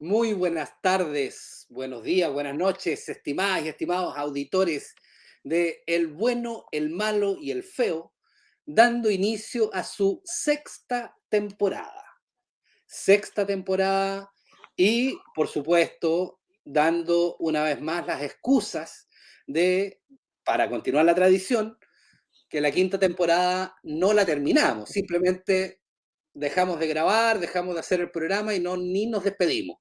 Muy buenas tardes, buenos días, buenas noches, estimadas y estimados auditores de El Bueno, el Malo y el Feo, dando inicio a su sexta temporada. Sexta temporada y, por supuesto, dando una vez más las excusas de, para continuar la tradición, que la quinta temporada no la terminamos, simplemente dejamos de grabar, dejamos de hacer el programa y ni nos despedimos.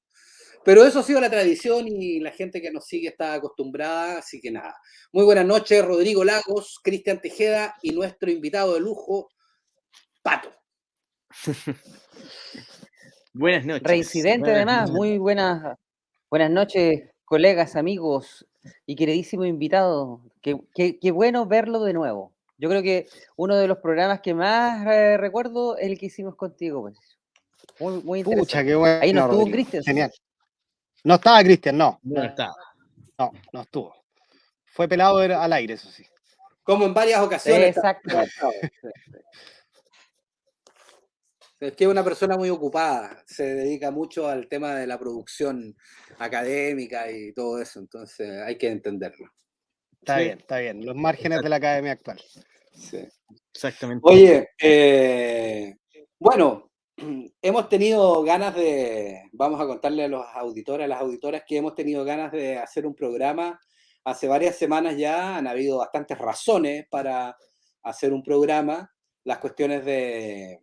Pero eso ha sido la tradición y la gente que nos sigue está acostumbrada, así que nada. Muy buenas noches, Rodrigo Lagos, Cristian Tejeda y nuestro invitado de lujo, Pato. Buenas noches. Reincidente Buenas además, noches. muy buenas noches, colegas, amigos y queridísimo invitado. Qué bueno verlo de nuevo. Yo creo que uno de los programas que más recuerdo es el que hicimos contigo, pues. Muy interesante. Pucha, qué bueno, Ahí no estuvo Rodrigo. Cristian. Genial. No estaba Cristian, no. No está. No estuvo. Fue pelado al aire, eso sí. Como en varias ocasiones. Exacto. Es que es una persona muy ocupada, se dedica mucho al tema de la producción académica y todo eso, entonces hay que entenderlo. Está Sí. bien, está bien. Los márgenes de la academia actual. Sí. Exactamente. Oye, bueno, hemos tenido ganas vamos a contarle a los auditores, a las auditoras que hemos tenido ganas de hacer un programa hace varias semanas ya, han habido bastantes razones para hacer un programa, las cuestiones de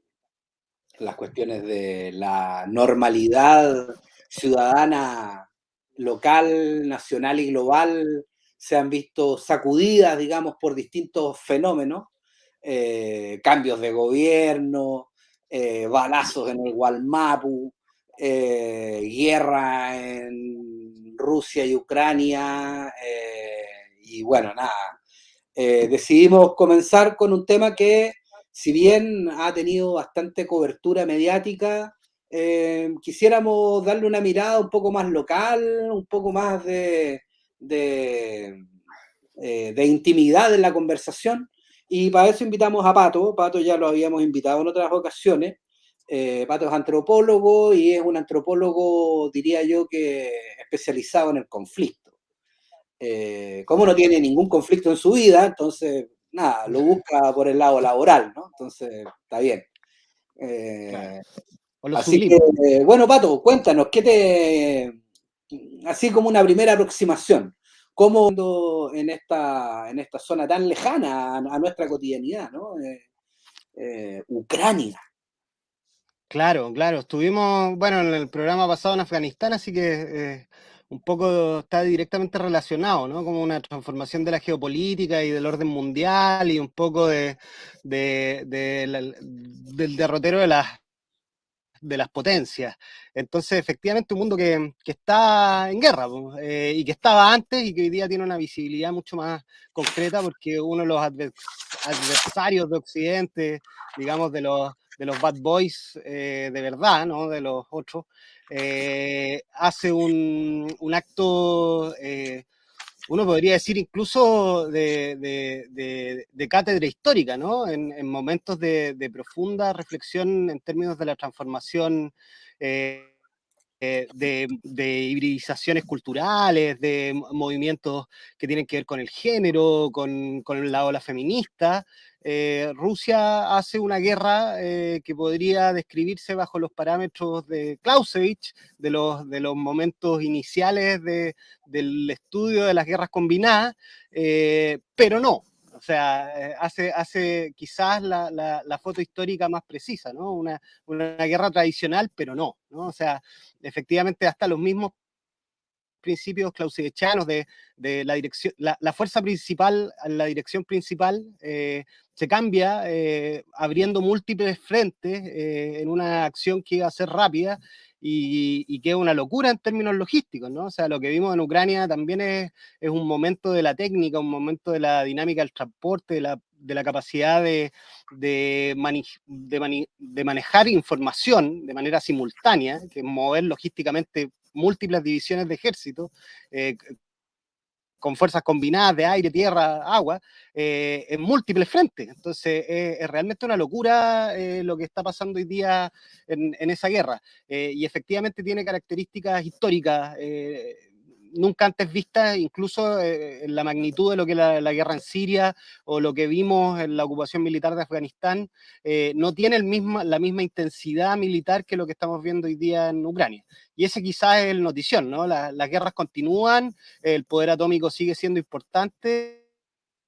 la normalidad ciudadana local, nacional y global se han visto sacudidas, digamos, por distintos fenómenos, cambios de gobierno, balazos en el Gualmapu, guerra en Rusia y Ucrania, y bueno, nada. Decidimos comenzar con un tema que, si bien ha tenido bastante cobertura mediática, quisiéramos darle una mirada un poco más local, un poco más de intimidad en la conversación, y para eso invitamos a Pato. Pato ya lo habíamos invitado en otras ocasiones. Pato es antropólogo y es un antropólogo, diría yo, que especializado en el conflicto. Como no tiene ningún conflicto en su vida, entonces, nada, lo busca por el lado laboral, ¿no? Entonces, está bien. Claro. O lo Así sublime. que, bueno, Pato, cuéntanos, así como una primera aproximación, ¿cómo en esta zona tan lejana a nuestra cotidianidad, ¿no? Ucrania. Claro. Estuvimos, bueno, en el programa pasado en Afganistán, así que un poco está directamente relacionado, ¿no? Como una transformación de la geopolítica y del orden mundial y un poco del derrotero de las potencias. Entonces, efectivamente, un mundo que está en guerra, y que estaba antes y que hoy día tiene una visibilidad mucho más concreta porque uno de los adversarios de Occidente, digamos, de los bad boys de verdad, ¿no? De los otros, hace un acto, uno podría decir incluso de cátedra histórica, ¿no? En momentos de profunda reflexión en términos de la transformación de hibridizaciones culturales, de movimientos que tienen que ver con el género, con la ola feminista. Rusia hace una guerra que podría describirse bajo los parámetros de Clausewitz, de los momentos iniciales del estudio de las guerras combinadas, pero no. O sea, hace quizás la foto histórica más precisa, ¿no? Una guerra tradicional, pero no. O sea, efectivamente hasta los mismos principios clausewitzianos de la dirección, la fuerza principal, la dirección principal se cambia abriendo múltiples frentes en una acción que iba a ser rápida y que es una locura en términos logísticos, ¿no? O sea, lo que vimos en Ucrania también es un momento de la técnica, un momento de la dinámica del transporte, de la capacidad de manejar información de manera simultánea, que mover logísticamente múltiples divisiones de ejército, con fuerzas combinadas de aire, tierra, agua, en múltiples frentes. Entonces, es realmente una locura lo que está pasando hoy día en esa guerra. Y efectivamente tiene características históricas nunca antes vistas, incluso en la magnitud de lo que la guerra en Siria o lo que vimos en la ocupación militar de Afganistán, no tiene la misma intensidad militar que lo que estamos viendo hoy día en Ucrania. Y ese quizás es el notición, ¿no? Las guerras continúan, el poder atómico sigue siendo importante,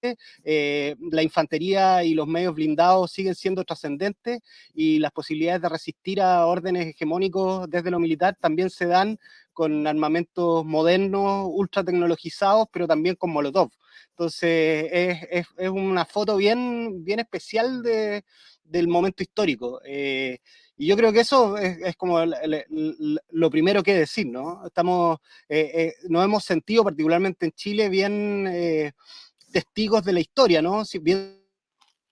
la infantería y los medios blindados siguen siendo trascendentes y las posibilidades de resistir a órdenes hegemónicos desde lo militar también se dan con armamentos modernos, ultra tecnologizados, pero también con Molotov. Entonces es una foto bien especial del momento histórico. Y yo creo que eso es como lo primero que decir, ¿no? Nos hemos sentido, particularmente en Chile, bien testigos de la historia, ¿no? Bien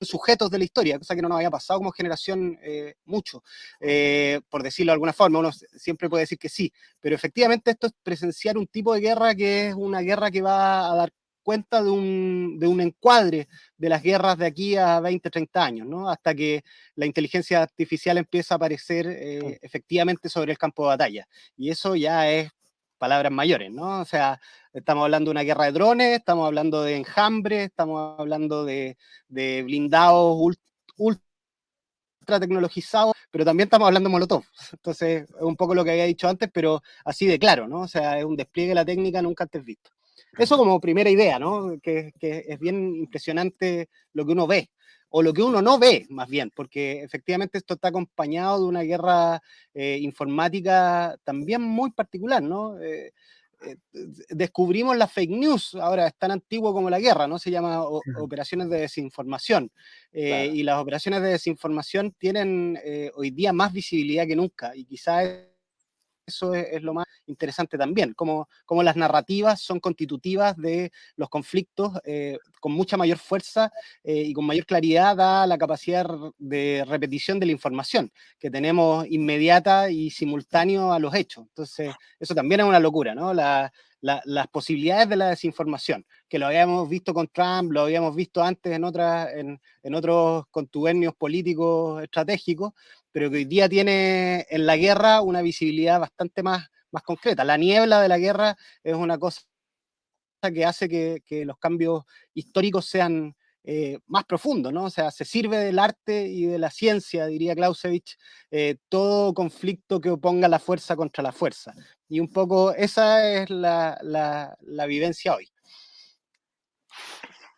sujetos de la historia, cosa que no nos había pasado como generación mucho, por decirlo de alguna forma. Uno siempre puede decir que sí, pero efectivamente esto es presenciar un tipo de guerra que es una guerra que va a dar cuenta de un encuadre de las guerras de aquí a 20, 30 años, ¿no? Hasta que la inteligencia artificial empieza a aparecer efectivamente sobre el campo de batalla. Y eso ya es palabras mayores, ¿no? O sea, estamos hablando de una guerra de drones, estamos hablando de enjambres, estamos hablando de blindados ultra tecnologizados, pero también estamos hablando de Molotov. Entonces, es un poco lo que había dicho antes, pero así de claro, ¿no? O sea, es un despliegue de la técnica nunca antes visto. Eso como primera idea, ¿no? Que es bien impresionante lo que uno ve, o lo que uno no ve, más bien, porque efectivamente esto está acompañado de una guerra informática también muy particular, ¿no? Descubrimos las fake news, ahora es tan antiguo como la guerra, ¿no? Se llama operaciones de desinformación. Claro. Y las operaciones de desinformación tienen hoy día más visibilidad que nunca, y quizás eso es lo más interesante también, cómo las narrativas son constitutivas de los conflictos con mucha mayor fuerza y con mayor claridad, da la capacidad de repetición de la información que tenemos inmediata y simultáneo a los hechos. Entonces, eso también es una locura, ¿no? Las posibilidades de la desinformación, que lo habíamos visto con Trump, lo habíamos visto antes en otros contubernios políticos estratégicos, pero que hoy día tiene en la guerra una visibilidad bastante más concreta. La niebla de la guerra es una cosa que hace que los cambios históricos sean más profundos, ¿no? O sea, se sirve del arte y de la ciencia, diría Clausewitz, todo conflicto que oponga la fuerza contra la fuerza. Y un poco esa es la vivencia hoy.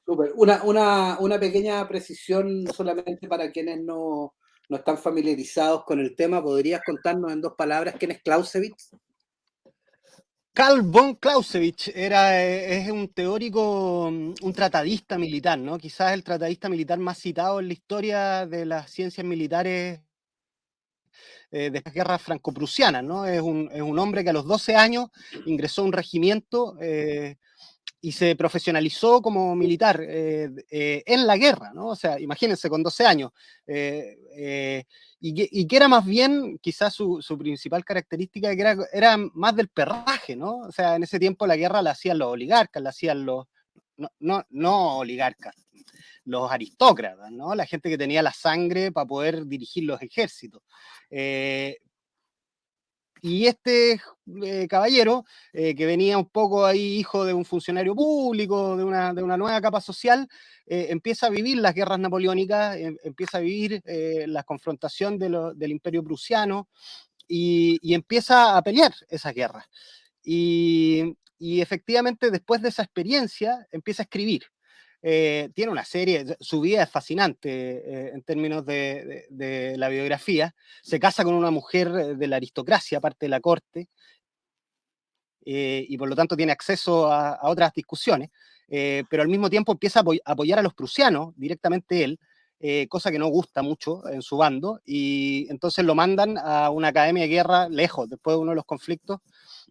Súper. Una pequeña precisión solamente para quienes no están familiarizados con el tema. ¿Podrías contarnos en 2 palabras quién es Clausewitz? Karl von Clausewitz es un teórico, un tratadista militar, ¿no? Quizás el tratadista militar más citado en la historia de las ciencias militares de estas guerras franco-prusianas, ¿no? Es un hombre que a los 12 años ingresó a un regimiento y se profesionalizó como militar en la guerra, ¿no? O sea, imagínense, con 12 años. Y que era más bien, quizás su principal característica, que era más del perraje, ¿no? O sea, en ese tiempo la guerra la hacían los oligarcas, la hacían no oligarcas, los aristócratas, ¿no? La gente que tenía la sangre para poder dirigir los ejércitos. Y este caballero, que venía un poco ahí hijo de un funcionario público, de una nueva capa social, empieza a vivir las guerras napoleónicas, empieza a vivir la confrontación del Imperio Prusiano y empieza a pelear esas guerras. Y efectivamente, después de esa experiencia, empieza a escribir. Tiene una serie, su vida es fascinante en términos de la biografía. Se casa con una mujer de la aristocracia, aparte de la corte, y por lo tanto tiene acceso a otras discusiones, pero al mismo tiempo empieza a apoyar a los prusianos, directamente él, cosa que no gusta mucho en su bando, y entonces lo mandan a una academia de guerra lejos, después de uno de los conflictos,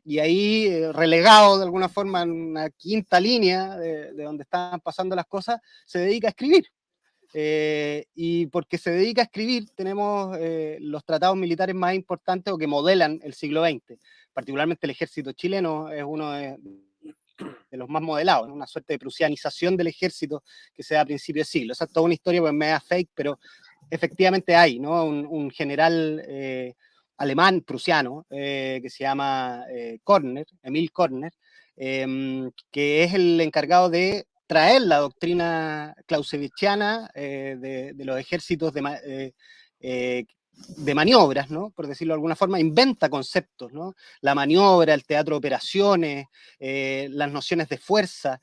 y ahí relegado de alguna forma en una quinta línea de donde están pasando las cosas, se dedica a escribir. Y porque se dedica a escribir, tenemos los tratados militares más importantes o que modelan el siglo XX. Particularmente el ejército chileno es uno de los más modelados, ¿no? Una suerte de prusianización del ejército que se da a principios de siglo. Esa es toda una historia pues media fake, pero efectivamente hay, ¿no? Un general alemán, prusiano, que se llama Körner, Emil Körner, que es el encargado de traer la doctrina clausewitziana de los ejércitos de maniobras, ¿no? Por decirlo de alguna forma, inventa conceptos, ¿no? La maniobra, el teatro de operaciones, las nociones de fuerza,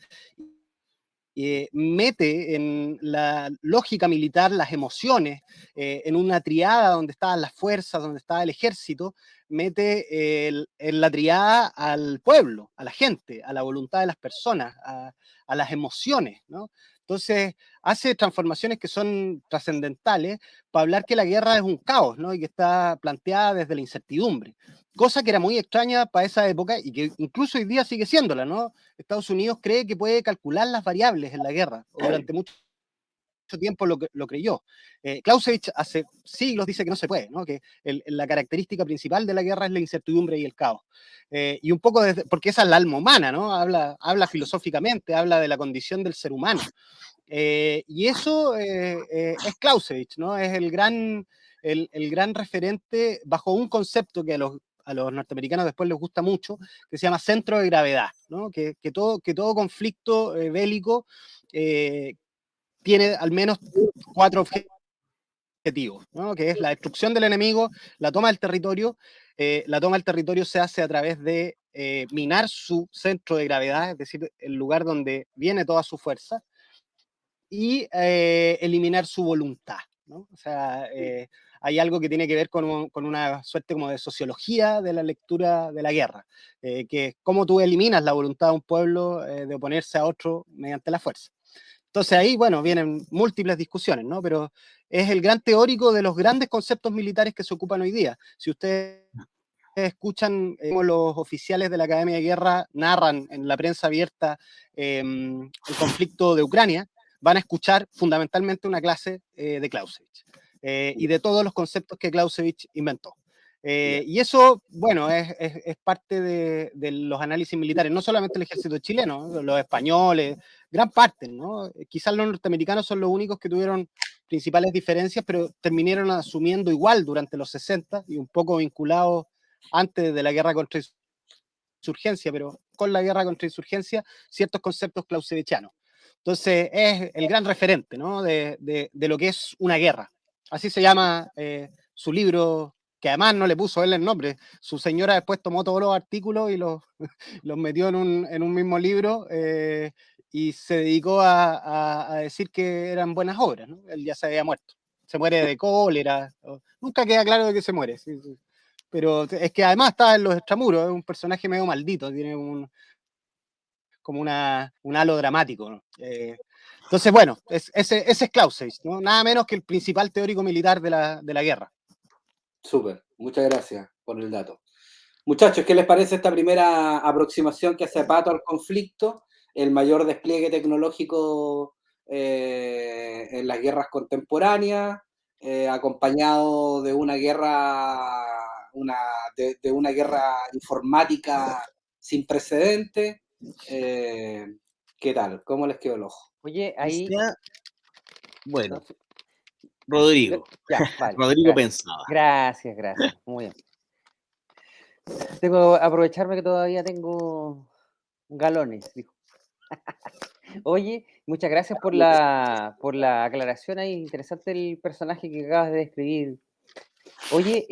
mete en la lógica militar las emociones, en una triada donde estaban las fuerzas, donde estaba el ejército, mete en la triada al pueblo, a la gente, a la voluntad de las personas, a las emociones, ¿no? Entonces, hace transformaciones que son trascendentales para hablar que la guerra es un caos, ¿no? Y que está planteada desde la incertidumbre. Cosa que era muy extraña para esa época y que incluso hoy día sigue siéndola, ¿no? Estados Unidos cree que puede calcular las variables en la guerra, o durante mucho tiempo lo creyó. Clausewitz hace siglos dice que no se puede, ¿no? Que la característica principal de la guerra es la incertidumbre y el caos. Y un poco porque esa es la alma humana, ¿no? Habla filosóficamente, habla de la condición del ser humano. Y eso es Clausewitz, ¿no? Es el gran referente bajo un concepto que a los norteamericanos después les gusta mucho, que se llama centro de gravedad, ¿no? Que todo conflicto bélico tiene al menos 4 objetivos, ¿no? Que es la destrucción del enemigo, la toma del territorio. La toma del territorio se hace a través de minar su centro de gravedad, es decir, el lugar donde viene toda su fuerza, y eliminar su voluntad, ¿no? O sea, hay algo que tiene que ver con una suerte como de sociología de la lectura de la guerra, que es cómo tú eliminas la voluntad de un pueblo de oponerse a otro mediante la fuerza. Entonces ahí, bueno, vienen múltiples discusiones, ¿no? Pero es el gran teórico de los grandes conceptos militares que se ocupan hoy día. Si ustedes escuchan cómo los oficiales de la Academia de Guerra narran en la prensa abierta el conflicto de Ucrania, van a escuchar fundamentalmente una clase de Clausewitz y de todos los conceptos que Clausewitz inventó. Y eso, bueno, es parte de los análisis militares, no solamente el ejército chileno, los españoles, gran parte, ¿no? Quizás los norteamericanos son los únicos que tuvieron principales diferencias, pero terminaron asumiendo igual durante los 60 y un poco vinculados antes de la guerra contra insurgencia, pero con la guerra contra insurgencia, ciertos conceptos clausewitzianos. Entonces, es el gran referente, ¿no? de lo que es una guerra. Así se llama su libro, que además no le puso él el nombre. Su señora después tomó todos los artículos y los metió en un mismo libro y se dedicó a decir que eran buenas obras, ¿no? Él ya se había muerto. Se muere de cólera. Nunca queda claro de qué se muere. Sí, sí. Pero es que además está en los extramuros, es un personaje medio maldito, tiene como un halo dramático, ¿no? Entonces, bueno, ese es Clausewitz, ¿no? Nada menos que el principal teórico militar de la guerra. Súper, muchas gracias por el dato. Muchachos, ¿qué les parece esta primera aproximación que hace Pato al conflicto? El mayor despliegue tecnológico en las guerras contemporáneas, acompañado de una guerra, de una guerra informática sin precedentes. ¿Qué tal? ¿Cómo les quedó el ojo? Oye, ahí... Bueno, Rodrigo. Ya, vale, Rodrigo gracias. pensaba. Gracias, muy bien. Tengo que aprovecharme que todavía tengo galones, dijo. Oye, muchas gracias por la aclaración ahí. Interesante el personaje que acabas de describir. Oye,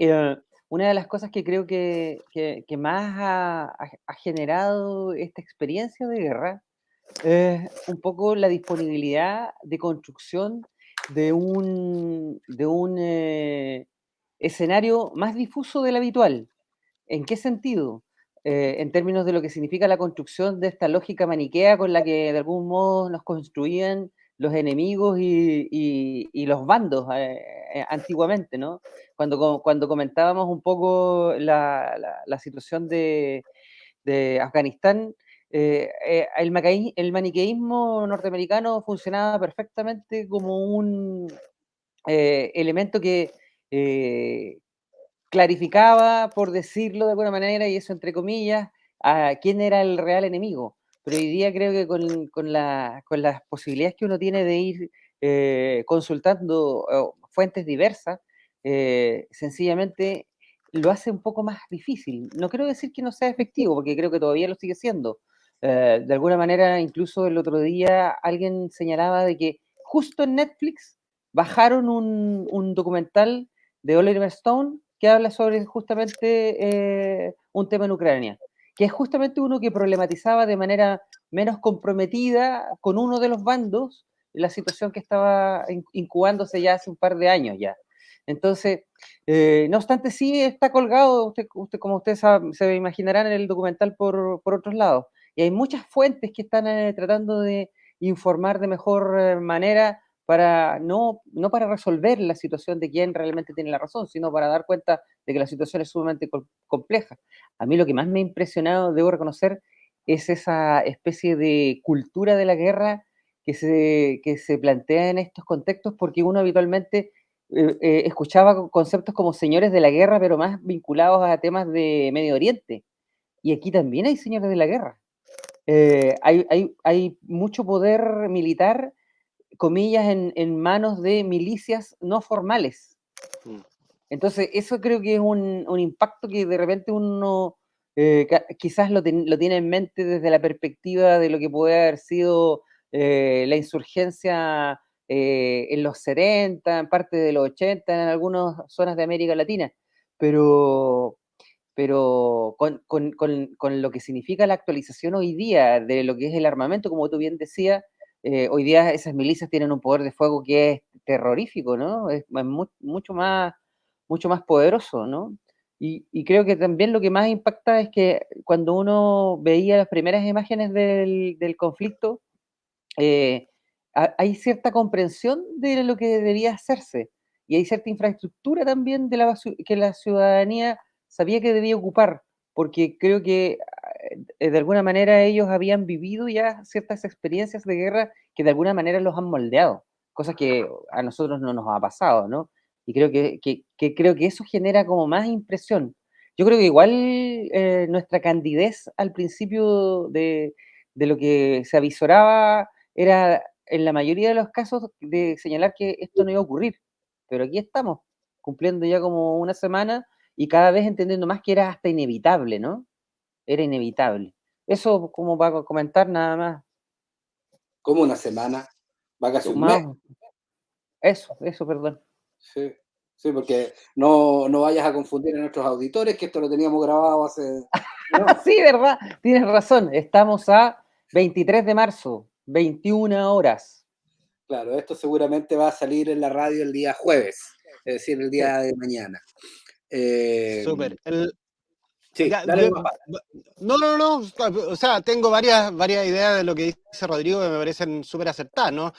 una de las cosas que creo que más ha generado esta experiencia de guerra es un poco la disponibilidad de construcción de un escenario más difuso del habitual. ¿En qué sentido? En términos de lo que significa la construcción de esta lógica maniquea con la que de algún modo nos construían los enemigos y los bandos antiguamente, ¿no? Cuando comentábamos un poco la situación de Afganistán, el maniqueísmo norteamericano funcionaba perfectamente como un elemento que clarificaba, por decirlo de alguna manera, y eso entre comillas, a quién era el real enemigo. pero hoy día creo que con las posibilidades que uno tiene de ir consultando fuentes diversas, sencillamente lo hace un poco más difícil. No quiero decir que no sea efectivo, porque creo que todavía lo sigue siendo. De alguna manera, incluso el otro día alguien señalaba de que justo en Netflix bajaron un documental de Oliver Stone que habla sobre justamente un tema en Ucrania, que es justamente uno que problematizaba de manera menos comprometida con uno de los bandos la situación que estaba incubándose ya hace un par de años ya. Entonces, no obstante, sí está colgado, como ustedes se imaginarán en el documental por otros lados. Y hay muchas fuentes que están tratando de informar de mejor manera para no para resolver la situación de quién realmente tiene la razón, sino para dar cuenta de que la situación es sumamente compleja. A mí lo que más me ha impresionado, debo reconocer, es esa especie de cultura de la guerra que se plantea en estos contextos, porque uno habitualmente escuchaba conceptos como señores de la guerra, pero más vinculados a temas de Medio Oriente. Y aquí también hay señores de la guerra. Hay mucho poder militar, comillas, en manos de milicias no formales. Entonces, eso creo que es un impacto que de repente uno quizás lo tiene en mente desde la perspectiva de lo que puede haber sido la insurgencia en los 70, en parte de los 80, en algunas zonas de América Latina, pero con lo que significa la actualización hoy día de lo que es el armamento, como tú bien decías, hoy día esas milicias tienen un poder de fuego que es terrorífico, ¿no? Es mucho más poderoso, ¿no? Y creo que también lo que más impacta es que cuando uno veía las primeras imágenes del conflicto, hay cierta comprensión de lo que debía hacerse y hay cierta infraestructura también que la ciudadanía sabía que debía ocupar, porque creo que de alguna manera ellos habían vivido ya ciertas experiencias de guerra que de alguna manera los han moldeado, cosas que a nosotros no nos ha pasado, ¿no? Y creo creo que eso genera como más impresión. Yo creo que igual nuestra candidez al principio de lo que se avisoraba era en la mayoría de los casos de señalar que esto no iba a ocurrir, pero aquí estamos, cumpliendo ya como una semana y cada vez entendiendo más que era hasta inevitable, ¿no? Era inevitable. Eso como para comentar nada más. Como una semana, va casi un mes. Eso, perdón. Sí, sí, porque no vayas a confundir a nuestros auditores, que esto lo teníamos grabado hace... ¿no? Sí, verdad, tienes razón. Estamos a 23 de marzo, 21 horas. Claro, esto seguramente va a salir en la radio el día jueves, es decir, el día de mañana. Súper. Sí, Ya, dale nomás. no. O sea, tengo varias ideas de lo que dice Rodrigo que me parecen súper acertadas, ¿no?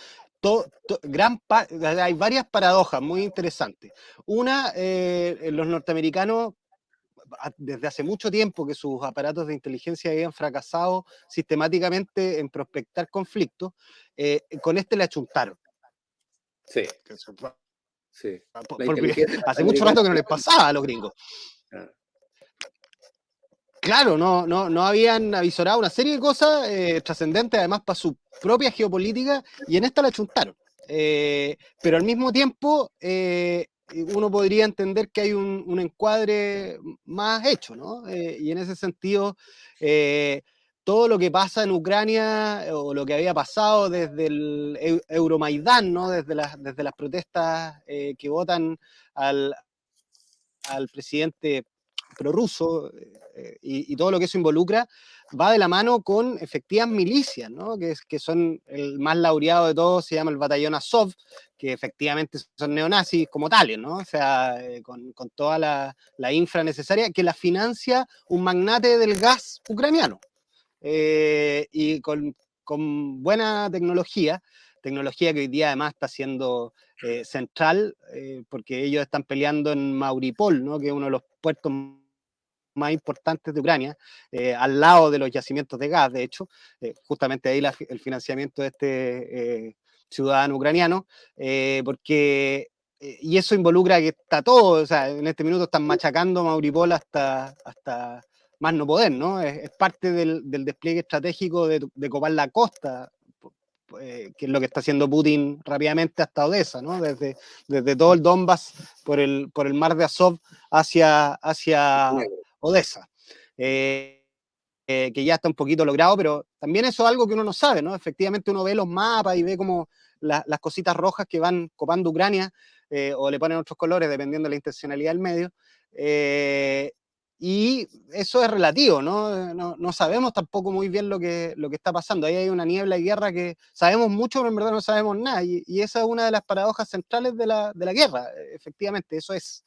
Hay varias paradojas muy interesantes. Una, los norteamericanos, desde hace mucho tiempo que sus aparatos de inteligencia habían fracasado sistemáticamente en prospectar conflictos, con este le achuntaron. Sí, sí. Porque hace mucho rato que no les pasaba a los gringos. Claro, no habían avisorado una serie de cosas trascendentes, además, para su propia geopolítica, y en esta la chuntaron. Pero al mismo tiempo, uno podría entender que hay un encuadre más hecho, ¿no? Y en ese sentido, todo lo que pasa en Ucrania, o lo que había pasado desde el Euromaidán, ¿no? Desde las protestas que votan al presidente prorruso, y todo lo que eso involucra, va de la mano con efectivas milicias, ¿no? que son el más laureado de todos, se llama el batallón Azov, que efectivamente son neonazis como tales, ¿no? O sea, con toda la infra necesaria, que la financia un magnate del gas ucraniano, y con buena tecnología que hoy día además está siendo central, porque ellos están peleando en Mariupol, ¿no? Que es uno de los puertos más importantes de Ucrania, al lado de los yacimientos de gas, de hecho, justamente ahí el financiamiento de este ciudadano ucraniano, porque y eso involucra que está todo, o sea, en este minuto están machacando Mariupol hasta más no poder, ¿no? Es parte del despliegue estratégico de copar la costa, que es lo que está haciendo Putin rápidamente hasta Odessa, ¿no? Desde todo el Donbass por el mar de Azov hacia Odessa. Que ya está un poquito logrado, pero también eso es algo que uno no sabe, ¿no? Efectivamente uno ve los mapas y ve como las cositas rojas que van copando Ucrania, o le ponen otros colores dependiendo de la intencionalidad del medio, y eso es relativo, ¿no? No sabemos tampoco muy bien lo que está pasando. Ahí hay una niebla de guerra que sabemos mucho, pero en verdad no sabemos nada, y esa es una de las paradojas centrales de la guerra, efectivamente, eso es.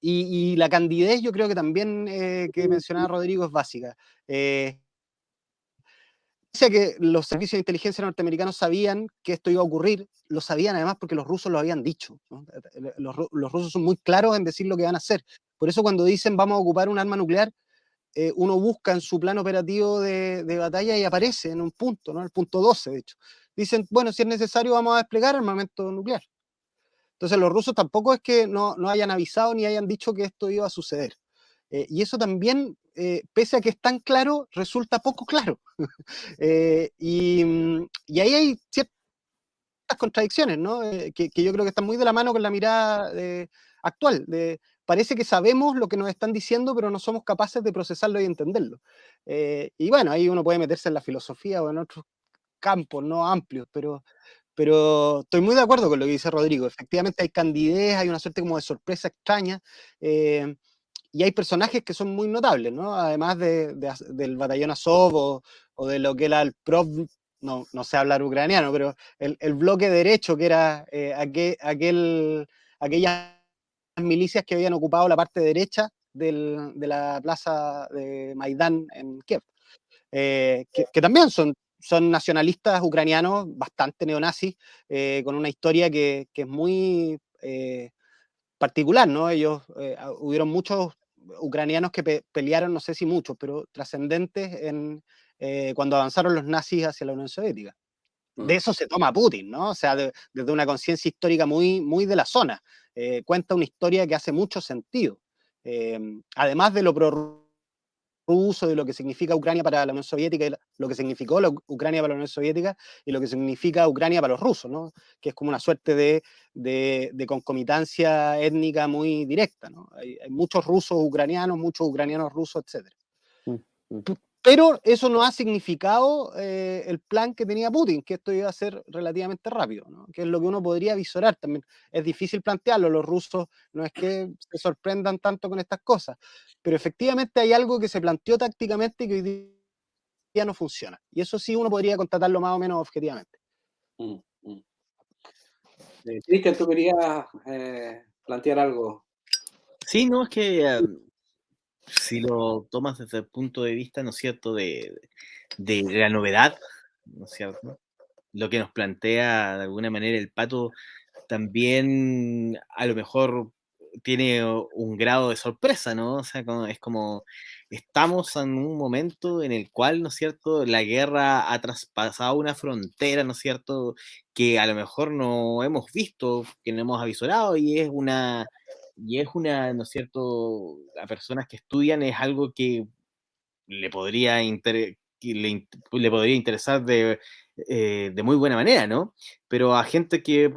Y la candidez yo creo que también, que mencionaba Rodrigo, es básica. Dice que los servicios de inteligencia norteamericanos sabían que esto iba a ocurrir, lo sabían además porque los rusos lo habían dicho, ¿no? Los rusos son muy claros en decir lo que van a hacer. Por eso cuando dicen vamos a ocupar un arma nuclear, uno busca en su plan operativo de batalla y aparece en un punto, ¿no? El punto 12, de hecho. Dicen, bueno, si es necesario vamos a desplegar armamento nuclear. Entonces los rusos tampoco es que no hayan avisado ni hayan dicho que esto iba a suceder. Y eso también, pese a que es tan claro, resulta poco claro. Y ahí hay ciertas contradicciones, ¿no? Que yo creo que están muy de la mano con la mirada actual. Parece que sabemos lo que nos están diciendo, pero no somos capaces de procesarlo y entenderlo. Y bueno, ahí uno puede meterse en la filosofía o en otros campos no amplios, pero estoy muy de acuerdo con lo que dice Rodrigo. Efectivamente hay candidez, hay una suerte como de sorpresa extraña, y hay personajes que son muy notables, ¿no? Además del batallón Azov o de lo que era el PROV, no sé hablar ucraniano, pero el bloque derecho, que era aquellas milicias que habían ocupado la parte derecha de la plaza de Maidán en Kiev, que también son nacionalistas ucranianos, bastante neonazis, con una historia que es muy particular, ¿no? Ellos, hubieron muchos ucranianos que pelearon, no sé si muchos, pero trascendentes cuando avanzaron los nazis hacia la Unión Soviética. De eso se toma Putin, ¿no? O sea, desde una conciencia histórica muy, muy de la zona. Cuenta una historia que hace mucho sentido. Además de lo ruso, de lo que significa Ucrania para la Unión Soviética, y lo que significó Ucrania para la Unión Soviética y lo que significa Ucrania para los rusos, ¿no? Que es como una suerte de concomitancia étnica muy directa, ¿no? Hay muchos rusos ucranianos rusos, etc. Pero eso no ha significado el plan que tenía Putin, que esto iba a ser relativamente rápido, ¿no? Que es lo que uno podría visorar también. Es difícil plantearlo, los rusos no es que se sorprendan tanto con estas cosas, pero efectivamente hay algo que se planteó tácticamente y que hoy día no funciona. Y eso sí uno podría constatarlo más o menos objetivamente. Cristian, tú querías plantear algo. Sí, no, es que si lo tomas desde el punto de vista, ¿no es cierto?, de la novedad, ¿no es cierto?, lo que nos plantea de alguna manera el Pato también a lo mejor tiene un grado de sorpresa, ¿no? O sea, es como estamos en un momento en el cual, ¿no es cierto?, la guerra ha traspasado una frontera, ¿no es cierto?, que a lo mejor no hemos visto, que no hemos avisorado, y es una, ¿no es cierto?, a personas que estudian es algo que le podría le podría interesar de muy buena manera, ¿no? Pero a gente que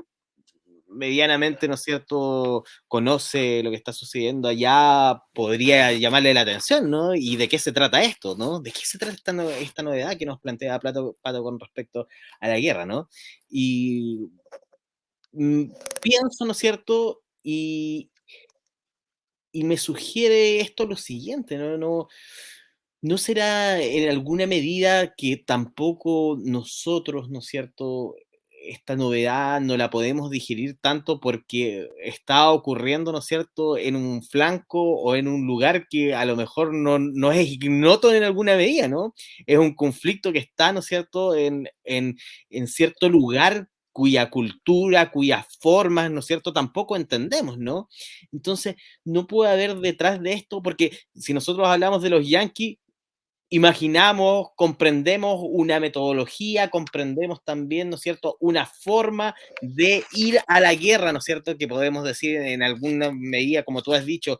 medianamente, ¿no es cierto?, conoce lo que está sucediendo allá, podría llamarle la atención, ¿no? ¿Y de qué se trata esto, no? ¿De qué se trata esta novedad que nos plantea Pato con respecto a la guerra, no? Y pienso, ¿no es cierto?, y me sugiere esto lo siguiente, ¿no será en alguna medida que tampoco nosotros, ¿no es cierto?, esta novedad no la podemos digerir tanto porque está ocurriendo, ¿no es cierto?, en un flanco o en un lugar que a lo mejor no es ignoto en alguna medida, ¿no? Es un conflicto que está, ¿no es cierto?, en cierto lugar cuya cultura, cuyas formas, ¿no es cierto?, tampoco entendemos, ¿no? Entonces, no puede haber detrás de esto, porque si nosotros hablamos de los yanquis, imaginamos, comprendemos una metodología, comprendemos también, ¿no es cierto?, una forma de ir a la guerra, ¿no es cierto?, que podemos decir en alguna medida, como tú has dicho,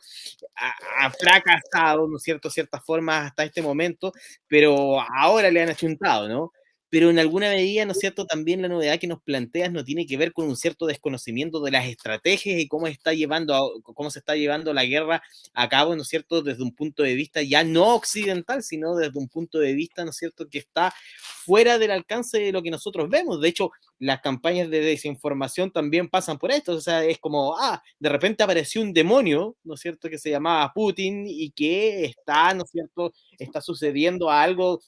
ha fracasado, ¿no es cierto?, ciertas formas hasta este momento, pero ahora le han achuntado, ¿no? Pero en alguna medida, ¿no es cierto?, también la novedad que nos planteas no tiene que ver con un cierto desconocimiento de las estrategias y cómo se está llevando la guerra a cabo, ¿no es cierto?, desde un punto de vista ya no occidental, sino desde un punto de vista, ¿no es cierto?, que está fuera del alcance de lo que nosotros vemos. De hecho, las campañas de desinformación también pasan por esto, o sea, es como, de repente apareció un demonio, ¿no es cierto?, que se llamaba Putin y que está, ¿no es cierto?, está sucediendo algo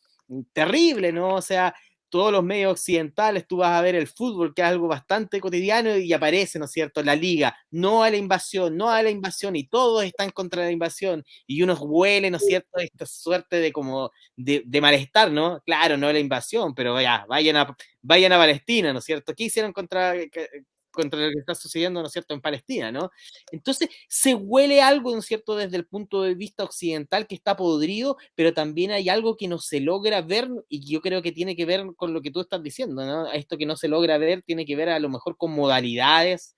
terrible, ¿no? O sea, todos los medios occidentales, tú vas a ver el fútbol, que es algo bastante cotidiano, y aparece, ¿no es cierto?, la liga, no a la invasión, no a la invasión, y todos están contra la invasión, y uno huele, ¿no es cierto?, esta suerte de como de malestar, ¿no? Claro, no a la invasión, pero ya, vayan a Palestina, ¿no es cierto? ¿Qué hicieron contra lo que está sucediendo, ¿no es cierto?, en Palestina, ¿no? Entonces, se huele algo, ¿no es cierto?, desde el punto de vista occidental que está podrido, pero también hay algo que no se logra ver, y yo creo que tiene que ver con lo que tú estás diciendo, ¿no? Esto que no se logra ver tiene que ver a lo mejor con modalidades,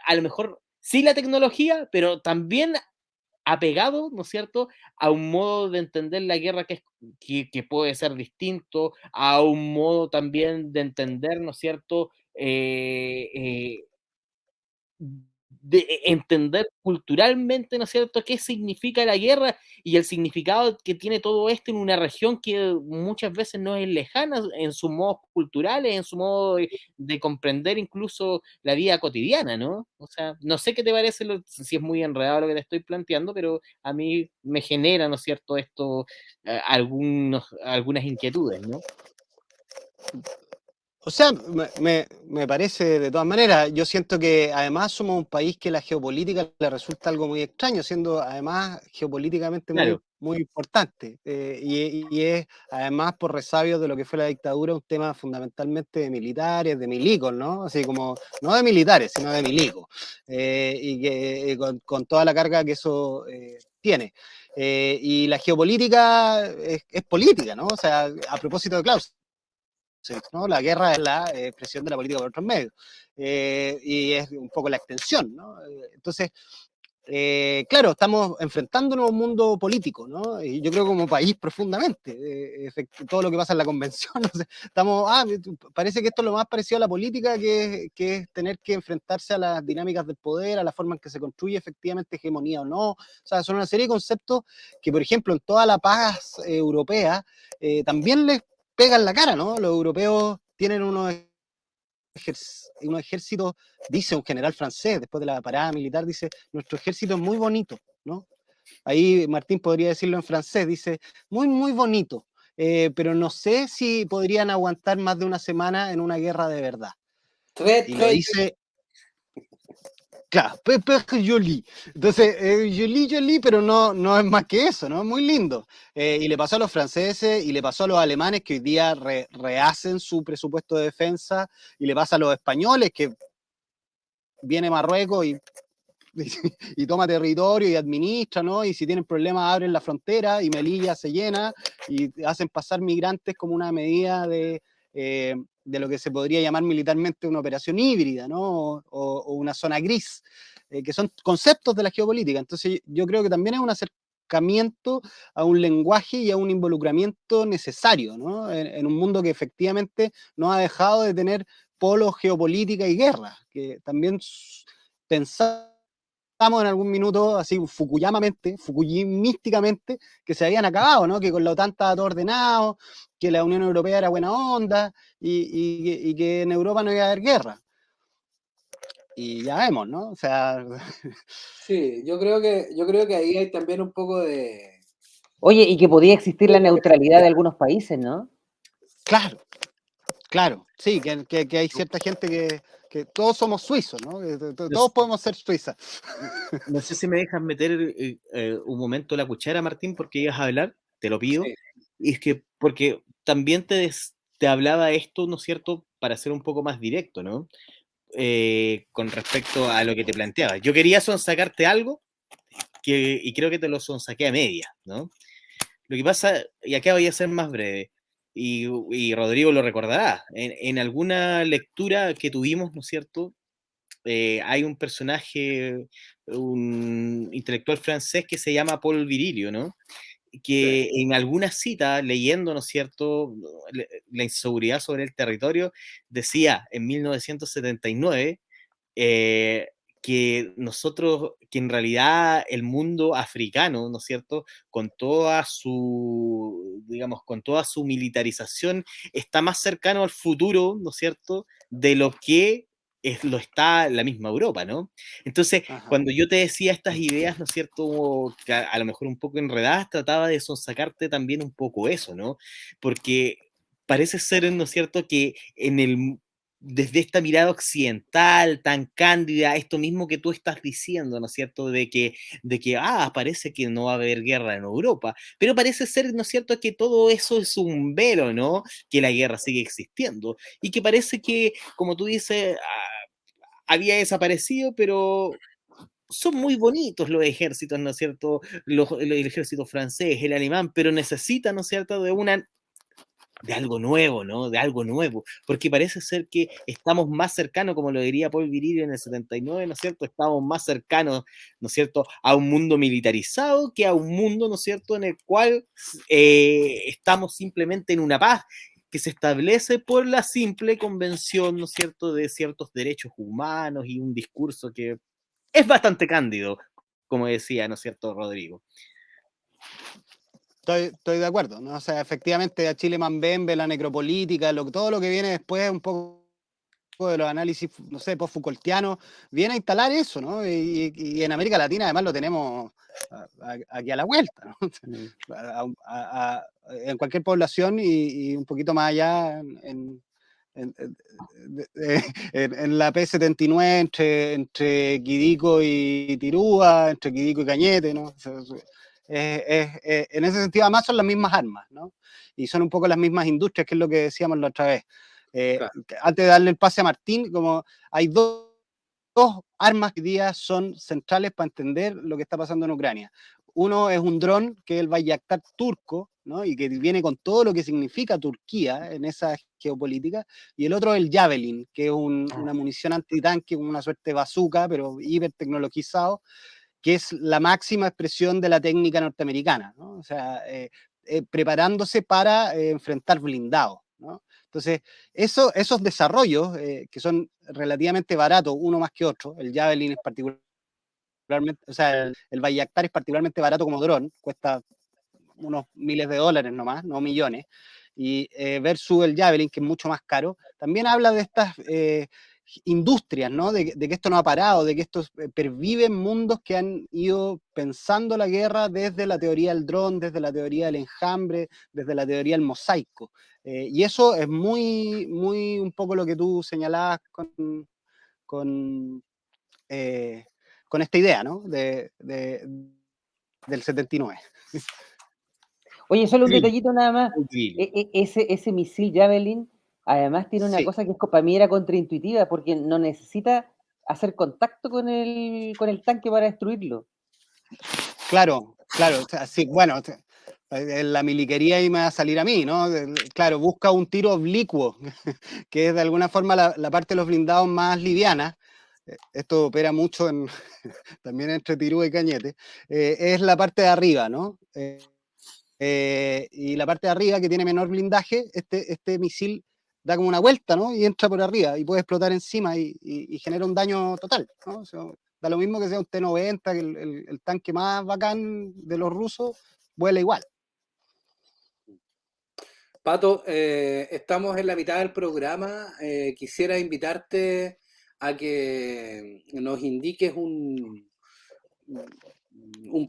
a lo mejor sí la tecnología, pero también apegado, ¿no es cierto?, a un modo de entender la guerra que puede ser distinto, a un modo también de entender, ¿no es cierto?, de entender culturalmente, ¿no es cierto?, qué significa la guerra y el significado que tiene todo esto en una región que muchas veces no es lejana en sus modos culturales, en su modo de comprender incluso la vida cotidiana, ¿no? O sea, no sé qué te parece, si es muy enredado lo que te estoy planteando, pero a mí me genera, ¿no es cierto?, esto, algunas inquietudes, ¿no? O sea, me parece de todas maneras, yo siento que además somos un país que la geopolítica le resulta algo muy extraño, siendo además geopolíticamente muy, Claro, muy importante. Y es además por resabios de lo que fue la dictadura un tema fundamentalmente de militares, de milicos, ¿no? Así como, no de militares, sino de milicos. Y que con toda la carga que eso tiene. Y la geopolítica es política, ¿no? O sea, a propósito de Klaus. ¿no? La guerra es la expresión de la política por otros medios. Y es un poco la extensión, ¿no? Entonces, claro, estamos enfrentándonos a un mundo político, ¿no? Y yo creo como país profundamente, todo lo que pasa en la convención, no sé, estamos, parece que esto es lo más parecido a la política, que es tener que enfrentarse a las dinámicas del poder, a la forma en que se construye efectivamente hegemonía o no. O sea, son una serie de conceptos que, por ejemplo, en toda la paz europea, también les pegan la cara, ¿no? Los europeos tienen unos ejércitos, dice un general francés, después de la parada militar, dice, nuestro ejército es muy bonito, ¿no? Ahí Martín podría decirlo en francés, dice, muy, muy bonito, pero no sé si podrían aguantar más de una semana en una guerra de verdad. Très, Y lo très dice, claro, Pepe Jolie. Entonces, Jolie, pero no es más que eso, ¿no? Es muy lindo. Y le pasó a los franceses y le pasó a los alemanes, que hoy día rehacen su presupuesto de defensa, y le pasa a los españoles, que viene Marruecos y toma territorio y administra, ¿no? Y si tienen problemas abren la frontera y Melilla se llena y hacen pasar migrantes como una medida de lo que se podría llamar militarmente una operación híbrida, ¿no? O una zona gris, que son conceptos de la geopolítica. Entonces yo creo que también es un acercamiento a un lenguaje y a un involucramiento necesario, ¿no? En un mundo que efectivamente no ha dejado de tener polos, geopolítica y guerra, que también pensamos en algún minuto, así fukuyimísticamente, que se habían acabado, ¿no? Que con la OTAN estaba todo ordenado, que la Unión Europea era buena onda y que en Europa no iba a haber guerra. Y ya vemos, ¿no? O sea, Sí, yo creo que ahí hay también un poco de... Oye, y que podía existir la neutralidad de algunos países, ¿no? claro, sí, que hay cierta gente que todos somos suizos, ¿no? Que no, todos podemos ser suizas. no sé si me dejas meter un momento la cuchara, Martín, porque ibas a hablar, te lo pido. Sí. Y es que, porque también te hablaba esto, ¿no es cierto?, para ser un poco más directo, ¿no? Con respecto a lo que te planteaba. Yo quería sonsacarte algo y creo que te lo sonsaqué a media, ¿no? Lo que pasa, y acá voy a ser más breve, y Rodrigo lo recordará, en alguna lectura que tuvimos, ¿no es cierto? Hay un personaje, un intelectual francés que se llama Paul Virilio, ¿no? Que en alguna cita, leyendo, ¿no es cierto?, la inseguridad sobre el territorio, decía en 1979 eh, que nosotros, que en realidad el mundo africano, ¿no es cierto?, con toda su, digamos, con toda su militarización, está más cercano al futuro, ¿no es cierto?, de lo que lo está la misma Europa, ¿no? Entonces, Ajá. cuando yo te decía estas ideas, ¿no es cierto?, que a lo mejor un poco enredadas, trataba de sonsacarte también un poco eso, ¿no? Porque parece ser, ¿no es cierto?, que desde esta mirada occidental tan cándida, esto mismo que tú estás diciendo, ¿no es cierto?, parece que no va a haber guerra en Europa, pero parece ser, ¿no es cierto?, que todo eso es un velo, ¿no?, que la guerra sigue existiendo, y que parece que, como tú dices, había desaparecido, pero son muy bonitos los ejércitos, ¿no es cierto?, el ejército francés, el alemán, pero necesitan, ¿no es cierto?, de algo nuevo, ¿no? De algo nuevo, porque parece ser que estamos más cercanos, como lo diría Paul Virilio en el 79, ¿no es cierto? Estamos más cercanos, ¿no es cierto?, a un mundo militarizado que a un mundo, ¿no es cierto?, en el cual estamos simplemente en una paz que se establece por la simple convención, ¿no es cierto?, de ciertos derechos humanos y un discurso que es bastante cándido, como decía, ¿no es cierto?, Rodrigo. Estoy de acuerdo, ¿no? O sea, efectivamente a Chile Mambembe, la necropolítica, todo lo que viene después, un poco de los análisis, no sé, post-Foucaultianos, viene a instalar eso, ¿no? Y en América Latina además lo tenemos aquí a la vuelta, ¿no? En cualquier población y un poquito más allá en, en la P-79 entre Quidico y Tirúa, entre Quidico y Cañete, ¿no? O sea, en ese sentido, además son las mismas armas, ¿no? Y son un poco las mismas industrias, que es lo que decíamos la otra vez. Claro. Antes de darle el pase a Martín, como hay dos armas que hoy día son centrales para entender lo que está pasando en Ucrania. Uno es un dron, que es el Bayraktar turco, ¿no? Y que viene con todo lo que significa Turquía en esa geopolítica, y el otro es el Javelin, que es una munición antitanque, una suerte de bazooka, pero hiper tecnologizado, que es la máxima expresión de la técnica norteamericana, ¿no? O sea, preparándose para enfrentar blindados, ¿no? Entonces, esos desarrollos, que son relativamente baratos, uno más que otro, el Javelin es particularmente, o sea, el Bayraktar es particularmente barato como dron, cuesta unos miles de dólares nomás, no millones, y versus el Javelin, que es mucho más caro, también habla de estas industrias, ¿no? De que esto no ha parado, de que esto perviven mundos que han ido pensando la guerra desde la teoría del dron, desde la teoría del enjambre, desde la teoría del mosaico. Y eso es muy, muy un poco lo que tú señalabas con, con esta idea, ¿no? Del 79. Oye, solo un Sí, detallito nada más. Virilio. Ese misil Javelin, además tiene una Sí. cosa que para mí era contraintuitiva, porque no necesita hacer contacto con el tanque para destruirlo. Claro, o sea, sí, bueno, la miliquería ahí me va a salir a mí, ¿no? Claro, busca un tiro oblicuo, que es de alguna forma la parte de los blindados más liviana. Esto opera mucho también entre Tirúa y Cañete. Es la parte de arriba, ¿no? Y la parte de arriba, que tiene menor blindaje, este misil da como una vuelta, ¿no? Y entra por arriba y puede explotar encima y genera un daño total, ¿no? O sea, da lo mismo que sea un T-90, que el tanque más bacán de los rusos, vuela igual. Pato, estamos en la mitad del programa. Quisiera invitarte a que nos indiques un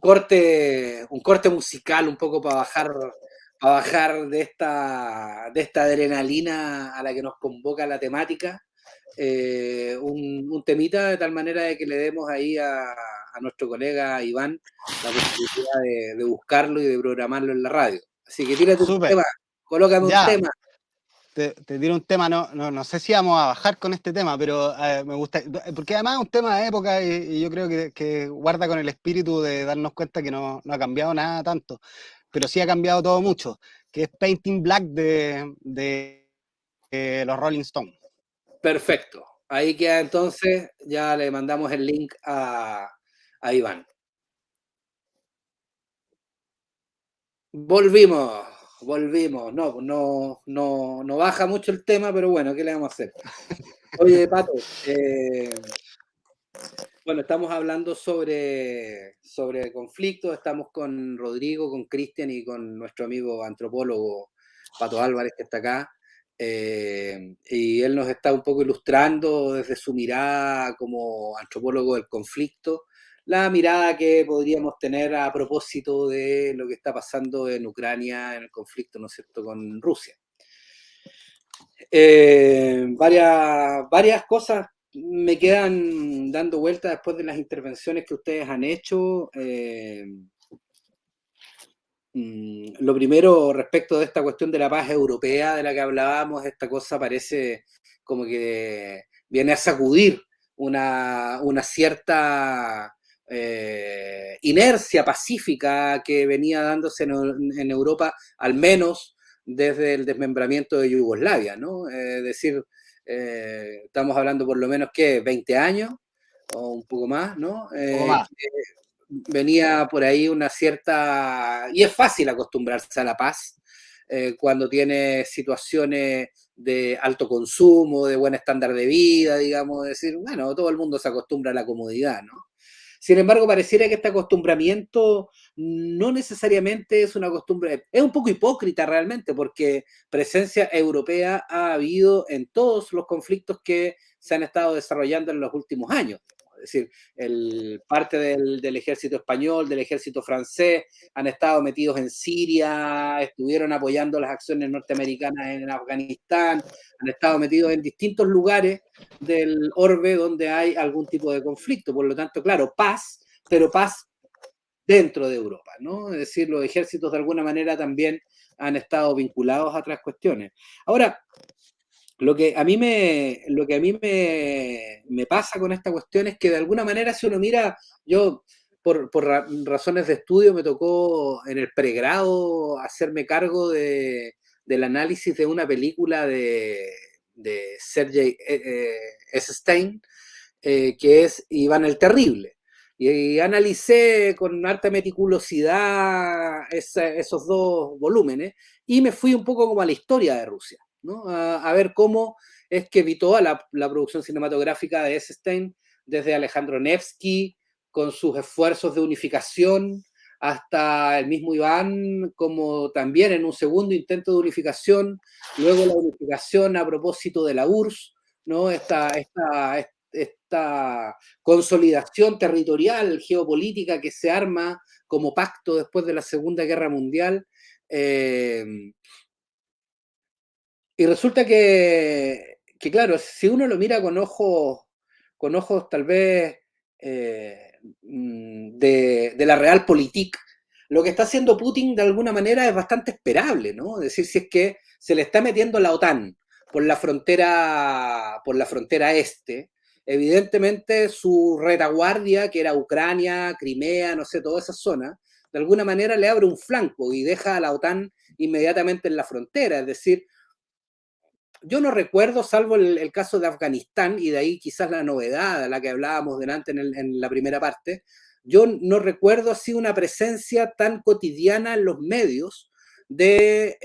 corte musical un poco para bajar de esta adrenalina a la que nos convoca la temática. Un temita de tal manera de que le demos ahí a nuestro colega Iván la posibilidad de buscarlo y de programarlo en la radio. Así que tírate un Súper, tema, colócame un ya. tema. Te tiro un tema, no sé si vamos a bajar con este tema, pero me gusta, porque además es un tema de época y yo creo que guarda con el espíritu de darnos cuenta que no ha cambiado nada tanto. pero sí ha cambiado todo mucho, que es Painting Black de los Rolling Stones. Perfecto. Ahí queda entonces, ya le mandamos el link a Iván. Volvimos. No baja mucho el tema, pero bueno, ¿qué le vamos a hacer? Oye, Pato, bueno, estamos hablando sobre conflictos, estamos con Rodrigo, con Cristian y con nuestro amigo antropólogo Pato Álvarez, que está acá, y él nos está un poco ilustrando desde su mirada como antropólogo del conflicto, la mirada que podríamos tener a propósito de lo que está pasando en Ucrania, en el conflicto, ¿no es cierto?, con Rusia. Varias cosas me quedan dando vueltas después de las intervenciones que ustedes han hecho. Lo primero, respecto de esta cuestión de la paz europea de la que hablábamos, esta cosa parece como que viene a sacudir una cierta inercia pacífica que venía dándose en Europa, al menos desde el desmembramiento de Yugoslavia, ¿no? Es decir, estamos hablando por lo menos, ¿qué? 20 años o un poco más, ¿no? Venía por ahí una cierta... Y es fácil acostumbrarse a la paz cuando tiene situaciones de alto consumo, de buen estándar de vida, digamos, decir, bueno, todo el mundo se acostumbra a la comodidad, ¿no? Sin embargo, pareciera que este acostumbramiento no necesariamente es una costumbre, es un poco hipócrita realmente, porque presencia europea ha habido en todos los conflictos que se han estado desarrollando en los últimos años. Es decir, parte del ejército español, del ejército francés, han estado metidos en Siria, estuvieron apoyando las acciones norteamericanas en Afganistán, han estado metidos en distintos lugares del orbe donde hay algún tipo de conflicto. Por lo tanto, claro, paz, pero paz dentro de Europa, ¿no? Es decir, los ejércitos de alguna manera también han estado vinculados a otras cuestiones. Ahora, lo que a mí me pasa con esta cuestión es que de alguna manera, si uno mira, yo por razones de estudio me tocó en el pregrado hacerme cargo del análisis de una película de Sergei Eisenstein, que es Iván el Terrible. Y analicé con harta meticulosidad esos dos volúmenes y me fui un poco como a la historia de Rusia, ¿no? A ver cómo es que evitó la producción cinematográfica de Eisenstein, desde Alejandro Nevsky, con sus esfuerzos de unificación, hasta el mismo Iván, como también en un segundo intento de unificación, luego la unificación a propósito de la URSS, ¿no? Esta consolidación territorial, geopolítica que se arma como pacto después de la Segunda Guerra Mundial. Y resulta que, claro, si uno lo mira con ojos tal vez de la realpolitik, lo que está haciendo Putin de alguna manera es bastante esperable, ¿no? Es decir, si es que se le está metiendo la OTAN por la frontera este, evidentemente su retaguardia, que era Ucrania, Crimea, no sé, toda esa zona, de alguna manera le abre un flanco y deja a la OTAN inmediatamente en la frontera. Es decir, yo no recuerdo, salvo el caso de Afganistán, y de ahí quizás la novedad a la que hablábamos delante en la primera parte, yo no recuerdo así una presencia tan cotidiana en los medios de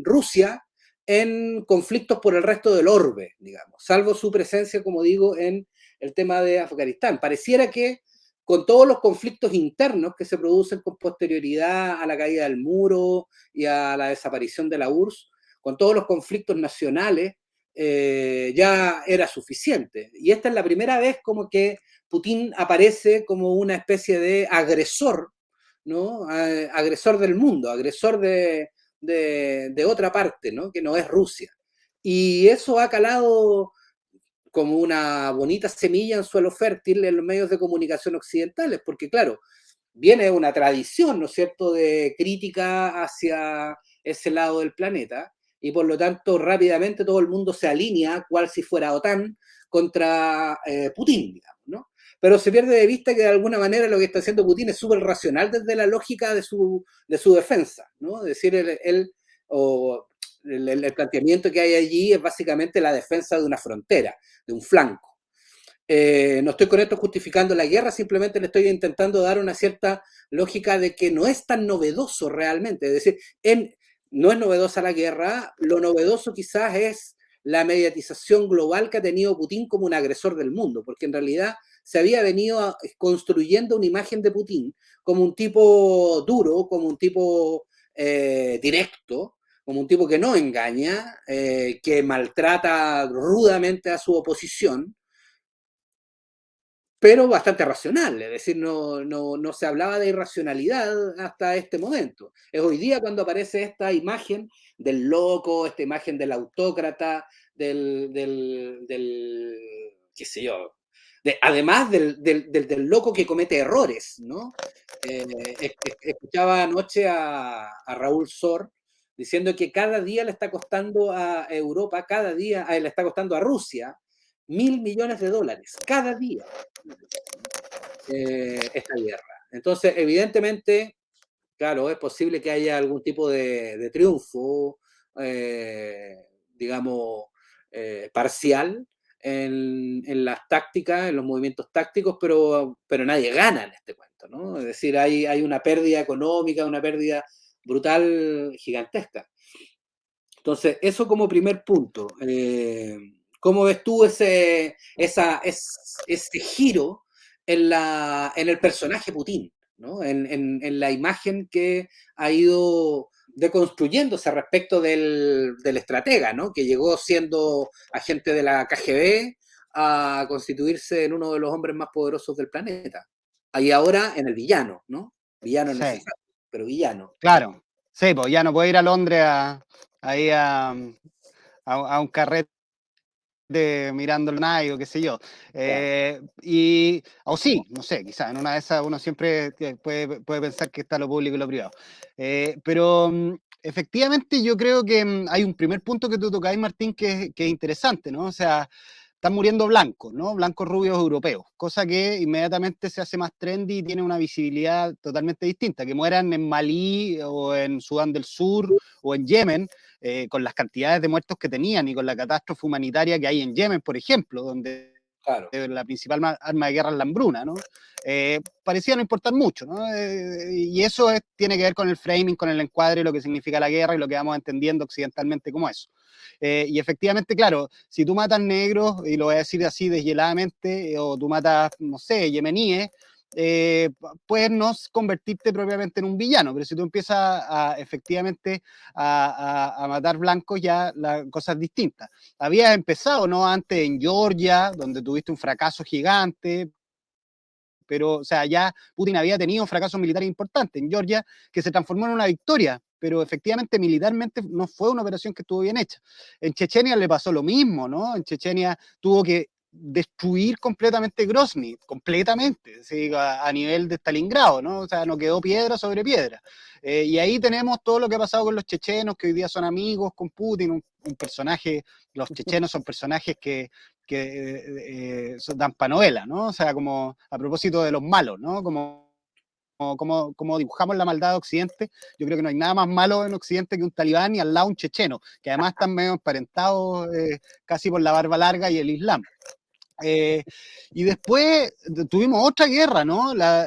Rusia en conflictos por el resto del orbe, digamos, salvo su presencia, como digo, en el tema de Afganistán. Pareciera que con todos los conflictos internos que se producen con posterioridad a la caída del muro y a la desaparición de la URSS, con todos los conflictos nacionales, ya era suficiente. Y esta es la primera vez como que Putin aparece como una especie de agresor, ¿no? Agresor del mundo, agresor de otra parte, ¿no? Que no es Rusia. Y eso ha calado como una bonita semilla en suelo fértil en los medios de comunicación occidentales, porque claro, viene una tradición, ¿no es cierto?, de crítica hacia ese lado del planeta, y por lo tanto rápidamente todo el mundo se alinea, cual si fuera OTAN, contra Putin, digamos, ¿no? pero se pierde de vista que de alguna manera lo que está haciendo Putin es súper racional desde la lógica de su defensa, ¿no? Es decir, el planteamiento que hay allí es básicamente la defensa de una frontera, de un flanco. No estoy con esto justificando la guerra, simplemente le estoy intentando dar una cierta lógica de que no es tan novedoso realmente. Es decir, no es novedosa la guerra, lo novedoso quizás es la mediatización global que ha tenido Putin como un agresor del mundo, porque en realidad se había venido construyendo una imagen de Putin como un tipo duro, como un tipo directo, como un tipo que no engaña, que maltrata rudamente a su oposición, pero bastante racional, es decir, no se hablaba de irracionalidad hasta este momento. Es hoy día cuando aparece esta imagen del loco, esta imagen del autócrata, qué sé yo, además del loco que comete errores, ¿no? Escuchaba anoche a Raúl Sor diciendo que cada día le está costando a Europa, cada día le está costando a Rusia $1.000 millones, cada día, esta guerra. Entonces, evidentemente, claro, es posible que haya algún tipo de triunfo, digamos, parcial en las tácticas, en los movimientos tácticos, pero nadie gana en este cuento, ¿no? Es decir, hay una pérdida económica, una pérdida brutal, gigantesca. Entonces, eso como primer punto. ¿Cómo ves tú ese giro en el personaje Putin, ¿no? En la imagen que ha ido deconstruyéndose respecto del estratega, ¿no? Que llegó siendo agente de la KGB a constituirse en uno de los hombres más poderosos del planeta. Y ahora en el villano, ¿no? Villano Sí, necesario, pero villano. claro. Sí, pues ya no puede ir a Londres ahí a un carrete mirando el Nike o qué sé yo. O sí, no sé, quizás en una de esas uno siempre puede pensar que está lo público y lo privado. Pero efectivamente yo creo que hay un primer punto que tú tocáis, Martín, que es interesante, ¿no? O sea, están muriendo blancos, ¿no? Blancos rubios europeos, cosa que inmediatamente se hace más trendy y tiene una visibilidad totalmente distinta. Que mueran en Malí o en Sudán del Sur o en Yemen, con las cantidades de muertos que tenían y con la catástrofe humanitaria que hay en Yemen, por ejemplo, donde Claro. la principal arma de guerra es la hambruna, ¿no? Parecía no importar mucho, ¿no? Y eso tiene que ver con el framing, con el encuadre, lo que significa la guerra y lo que vamos entendiendo occidentalmente como eso. Y efectivamente, claro, si tú matas negros, y lo voy a decir así deshieladamente, o tú matas, no sé, yemeníes, puedes no convertirte propiamente en un villano, pero si tú empiezas efectivamente a matar blancos, ya la cosa es distinta. Habías empezado, ¿no? Antes en Georgia, donde tuviste un fracaso gigante, pero, o sea, ya Putin había tenido un fracaso militar importante en Georgia que se transformó en una victoria, pero efectivamente militarmente no fue una operación que estuvo bien hecha. En Chechenia le pasó lo mismo, ¿no? En Chechenia tuvo que destruir completamente Grozny, completamente, ¿sí? A nivel de Stalingrado, ¿no? O sea, no quedó piedra sobre piedra. Y ahí tenemos todo lo que ha pasado con los chechenos, que hoy día son amigos con Putin, un personaje, los chechenos son personajes que dan pa' novela, ¿no? O sea, como a propósito de los malos, ¿no? Como dibujamos la maldad de Occidente, yo creo que no hay nada más malo en Occidente que un talibán y al lado un checheno, que además están medio emparentados casi por la barba larga y el Islam. Y después tuvimos otra guerra, ¿no? La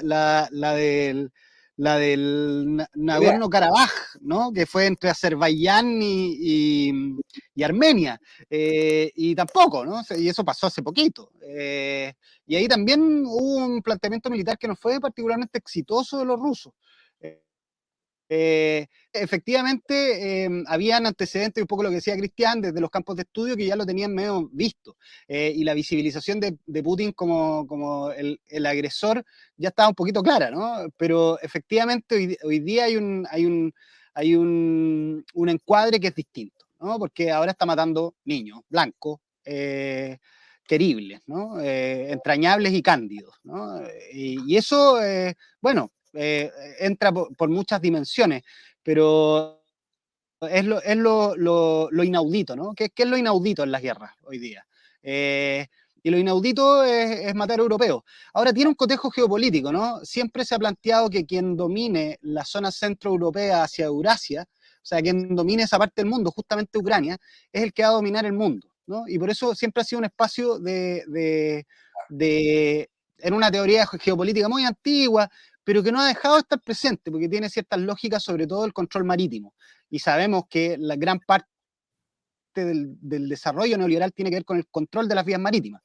del Nagorno-Karabaj, ¿no? Que fue entre Azerbaiyán y Armenia. Y tampoco, ¿no? Y eso pasó hace poquito. Y ahí también hubo un planteamiento militar que no fue particularmente exitoso de los rusos. Efectivamente, habían antecedentes, un poco lo que decía Cristian, desde los campos de estudio que ya lo tenían medio visto. Y la visibilización de Putin como el agresor ya estaba un poquito clara, ¿no? Pero efectivamente hoy día hay un encuadre que es distinto, ¿no? Porque ahora está matando niños blancos, queribles, ¿no? Entrañables y cándidos, ¿no? Y eso, bueno, entra por muchas dimensiones, pero es lo inaudito, ¿no? ¿Qué es lo inaudito en las guerras hoy día? Y lo inaudito es matar europeos. Ahora tiene un cotejo geopolítico, ¿no? Siempre se ha planteado que quien domine la zona centroeuropea hacia Eurasia, o sea, quien domine esa parte del mundo, justamente Ucrania, es el que va a dominar el mundo, ¿no? Y por eso siempre ha sido un espacio en una teoría geopolítica muy antigua, pero que no ha dejado de estar presente, porque tiene ciertas lógicas, sobre todo el control marítimo. Y sabemos que la gran parte del desarrollo neoliberal tiene que ver con el control de las vías marítimas.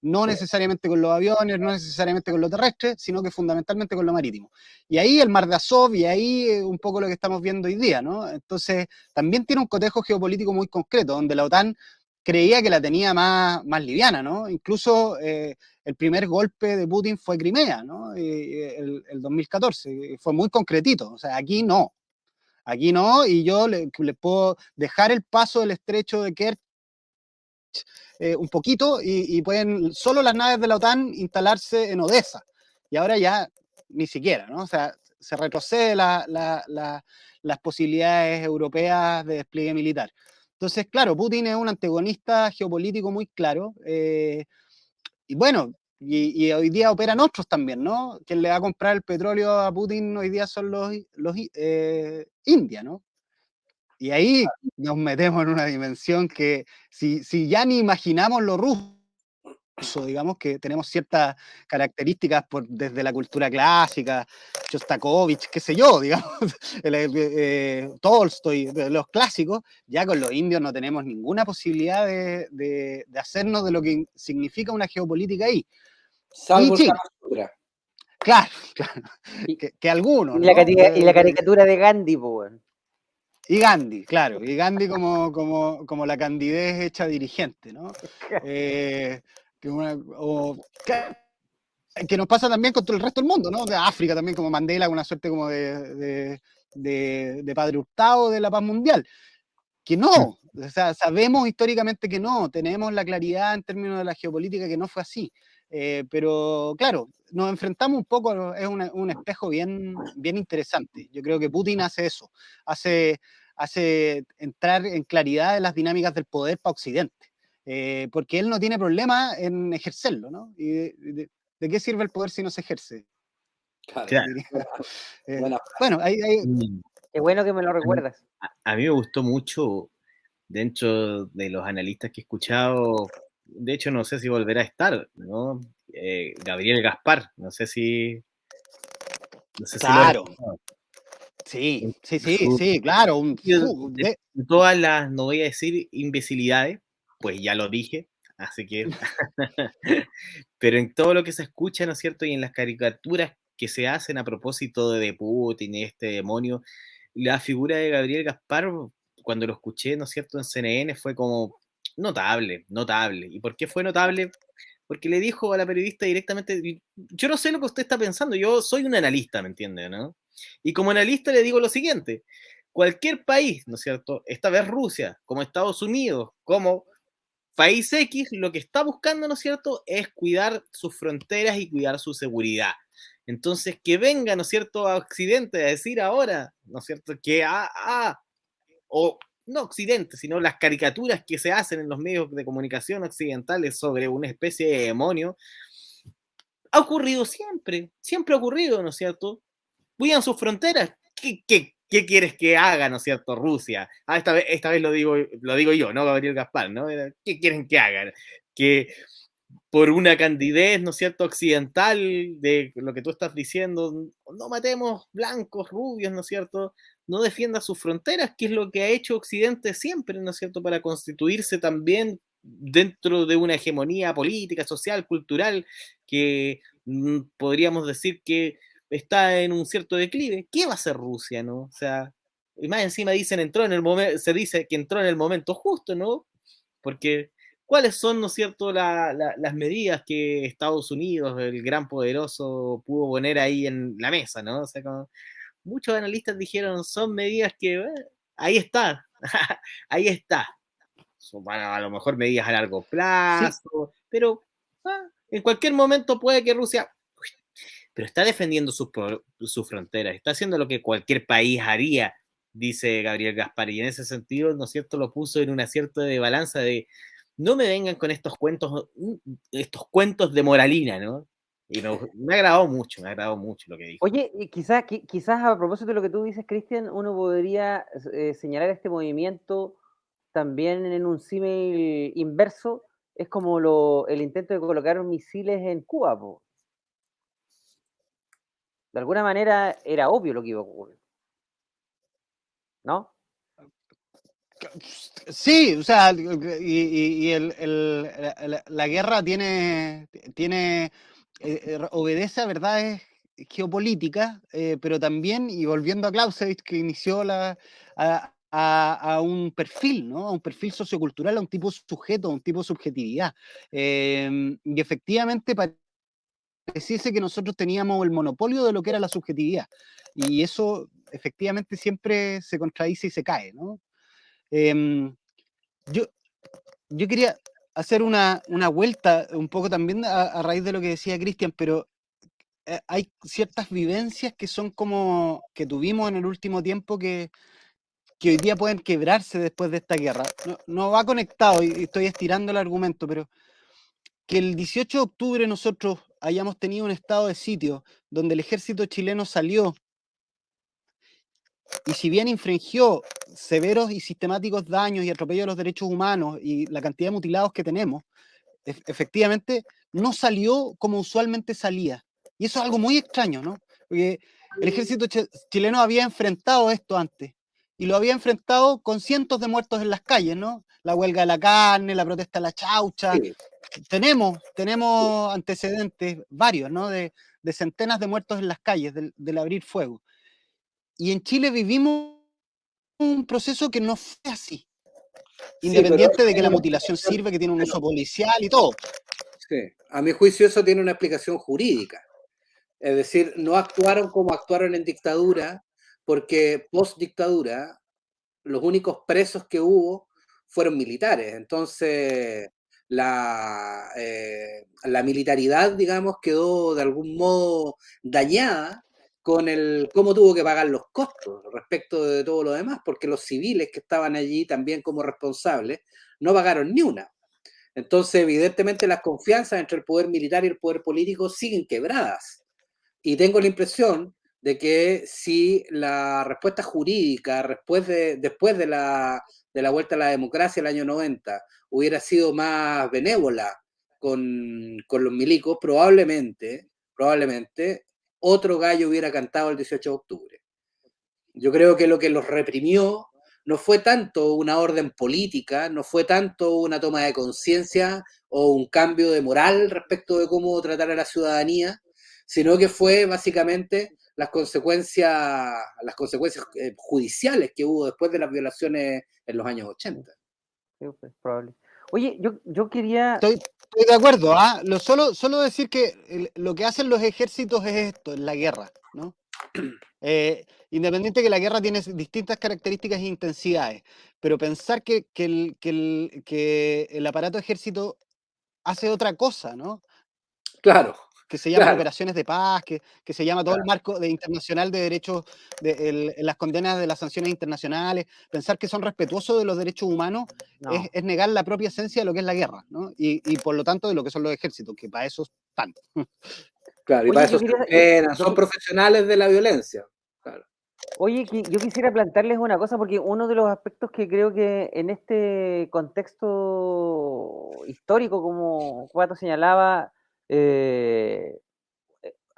No necesariamente con los aviones, no necesariamente con lo terrestre, sino que fundamentalmente con lo marítimo. Y ahí el Mar de Azov, y ahí un poco lo que estamos viendo hoy día, ¿no? Entonces, también tiene un cotejo geopolítico muy concreto, donde la OTAN creía que la tenía más liviana, ¿no? Incluso el primer golpe de Putin fue Crimea, ¿no? El 2014, fue muy concretito, o sea, aquí no. Aquí no, y yo le puedo dejar el paso del estrecho de Kerch un poquito y pueden solo las naves de la OTAN instalarse en Odessa. Y ahora ya ni siquiera, ¿no? O sea, se retrocede las posibilidades europeas de despliegue militar. Entonces, claro, Putin es un antagonista geopolítico muy claro. Y bueno, y hoy día operan otros también, ¿no? Quien le va a comprar el petróleo a Putin hoy día son los India, ¿no? Y ahí nos metemos en una dimensión que si ya ni imaginamos lo ruso, digamos que tenemos ciertas características desde la cultura clásica, Shostakovich, qué sé yo, digamos, Tolstoy, los clásicos, ya con los indios no tenemos ninguna posibilidad de hacernos de lo que significa una geopolítica ahí. Salvo Y China, claro, que algunos, Y la, ¿no? y la caricatura de Gandhi, pues. Y Gandhi, claro, y Gandhi como la candidez hecha dirigente, ¿no? Que nos pasa también con todo el resto del mundo, ¿no? De África también, como Mandela, una suerte como de padre Hurtado de la paz mundial. Que no, o sea, sabemos históricamente que no, tenemos la claridad en términos de la geopolítica que no fue así. Pero claro, nos enfrentamos un poco, es un espejo bien interesante. Yo creo que Putin hace eso, hace entrar en claridad de las dinámicas del poder para Occidente, porque él no tiene problema en ejercerlo, ¿no? ¿Y de qué sirve el poder si no se ejerce? Claro. Bueno, Qué bueno que me lo recuerdas. A mí me gustó mucho, dentro de los analistas que he escuchado, de hecho no sé si volverá a estar, ¿no? Gabriel Gaspar, no sé si claro. lo Sí, claro. De todas las, no voy a decir imbecilidades, pues ya lo dije, así que... Pero en todo lo que se escucha, ¿no es cierto? Y en las caricaturas que se hacen a propósito de Putin y este demonio, la figura de Gabriel Gaspar, cuando lo escuché, ¿no es cierto?, en CNN, fue como notable. ¿Y por qué fue notable? Porque le dijo a la periodista directamente, yo no sé lo que usted está pensando, yo soy un analista, ¿me entiende, no? Y como analista le digo lo siguiente, cualquier país, ¿no es cierto?, esta vez Rusia, como Estados Unidos, como país X, lo que está buscando, ¿no es cierto?, es cuidar sus fronteras y cuidar su seguridad. Entonces, que venga, ¿no es cierto?, a Occidente a decir ahora, ¿no es cierto?, que o no Occidente, sino las caricaturas que se hacen en los medios de comunicación occidentales sobre una especie de demonio, ha ocurrido siempre ha ocurrido, ¿no es cierto? Cuidan sus fronteras. ¿Qué quieres que haga, ¿no es cierto, Rusia? Esta vez lo digo yo, ¿no, Gabriel Gaspar, ¿no? ¿Qué quieren que hagan? Que por una candidez, ¿no es cierto?, occidental, de lo que tú estás diciendo, no matemos blancos, rubios, ¿no es cierto?, no defienda sus fronteras, que es lo que ha hecho Occidente siempre, ¿no es cierto?, para constituirse también dentro de una hegemonía política, social, cultural, que podríamos decir que está en un cierto declive. ¿Qué va a hacer Rusia, no? O sea, y más encima se dice que entró en el momento justo, ¿no? Porque ¿cuáles son, no es cierto, las medidas que Estados Unidos, el gran poderoso, pudo poner ahí en la mesa, ¿no? O sea, como muchos analistas dijeron, son medidas que, ahí está, ahí está. Son a lo mejor medidas a largo plazo, pero en cualquier momento puede que Rusia, pero está defendiendo sus fronteras, está haciendo lo que cualquier país haría, dice Gabriel Gaspar, y en ese sentido, ¿no es cierto?, lo puso en una cierta de balanza de no me vengan con estos cuentos de moralina, ¿no? Y me ha agradado mucho lo que dijo. Oye, y quizás a propósito de lo que tú dices, Cristian, uno podría señalar este movimiento también en un símil inverso, es como el intento de colocar misiles en Cuba, po. De alguna manera era obvio lo que iba a ocurrir, ¿no? Sí, o sea, y la guerra obedece a verdades geopolíticas, pero también, y volviendo a Clausewitz, que inició a un perfil, ¿no? A un perfil sociocultural, a un tipo sujeto, a un tipo subjetividad. Y efectivamente pareciese que nosotros teníamos el monopolio de lo que era la subjetividad. Y eso efectivamente siempre se contradice y se cae, ¿no? Yo, yo quería hacer una vuelta un poco también a raíz de lo que decía Cristian, pero hay ciertas vivencias que son como que tuvimos en el último tiempo que hoy día pueden quebrarse después de esta guerra. No va conectado, y estoy estirando el argumento, pero que el 18 de octubre nosotros hayamos tenido un estado de sitio donde el ejército chileno salió y si bien infringió severos y sistemáticos daños y atropellos a los derechos humanos y la cantidad de mutilados que tenemos, efectivamente no salió como usualmente salía. Y eso es algo muy extraño, ¿no? Porque el ejército chileno había enfrentado esto antes, y lo había enfrentado con cientos de muertos en las calles, ¿no? La huelga de la carne, la protesta de la chaucha. Sí. Tenemos antecedentes varios, ¿no? De centenas de muertos en las calles, del abrir fuego. Y en Chile vivimos un proceso que no fue así, independiente de que la mutilación sirve, que tiene un uso policial y todo. Sí. A mi juicio eso tiene una explicación jurídica. Es decir, no actuaron como actuaron en dictadura, porque post dictadura los únicos presos que hubo fueron militares. Entonces, la militaridad, digamos, quedó de algún modo dañada con el cómo tuvo que pagar los costos respecto de todo lo demás, porque los civiles que estaban allí también como responsables no pagaron ni una. Entonces, evidentemente, las confianzas entre el poder militar y el poder político siguen quebradas. Y tengo la impresión de que si la respuesta jurídica después de la vuelta a la democracia el año 90 hubiera sido más benévola con los milicos, probablemente otro gallo hubiera cantado el 18 de octubre. Yo creo que lo que los reprimió no fue tanto una orden política, no fue tanto una toma de conciencia o un cambio de moral respecto de cómo tratar a la ciudadanía, sino que fue básicamente las consecuencias judiciales que hubo después de las violaciones en los años 80. Sí, pues, probable. Oye, yo quería... Estoy de acuerdo, ¿ah? Solo decir que lo que hacen los ejércitos es esto, es la guerra, ¿no? Independiente que la guerra tiene distintas características e intensidades, pero pensar que el aparato ejército hace otra cosa, ¿no? Claro, Que se llaman claro. operaciones de paz, que se llama todo el marco internacional de derechos, las condenas de las sanciones internacionales, pensar que son respetuosos de los derechos humanos No. es negar la propia esencia de lo que es la guerra, ¿no? Y por lo tanto de lo que son los ejércitos, que para eso están. Claro, y Oye, para eso son profesionales de la violencia. Claro. Oye, yo quisiera plantearles una cosa, porque uno de los aspectos que creo que en este contexto histórico, como Cuato señalaba,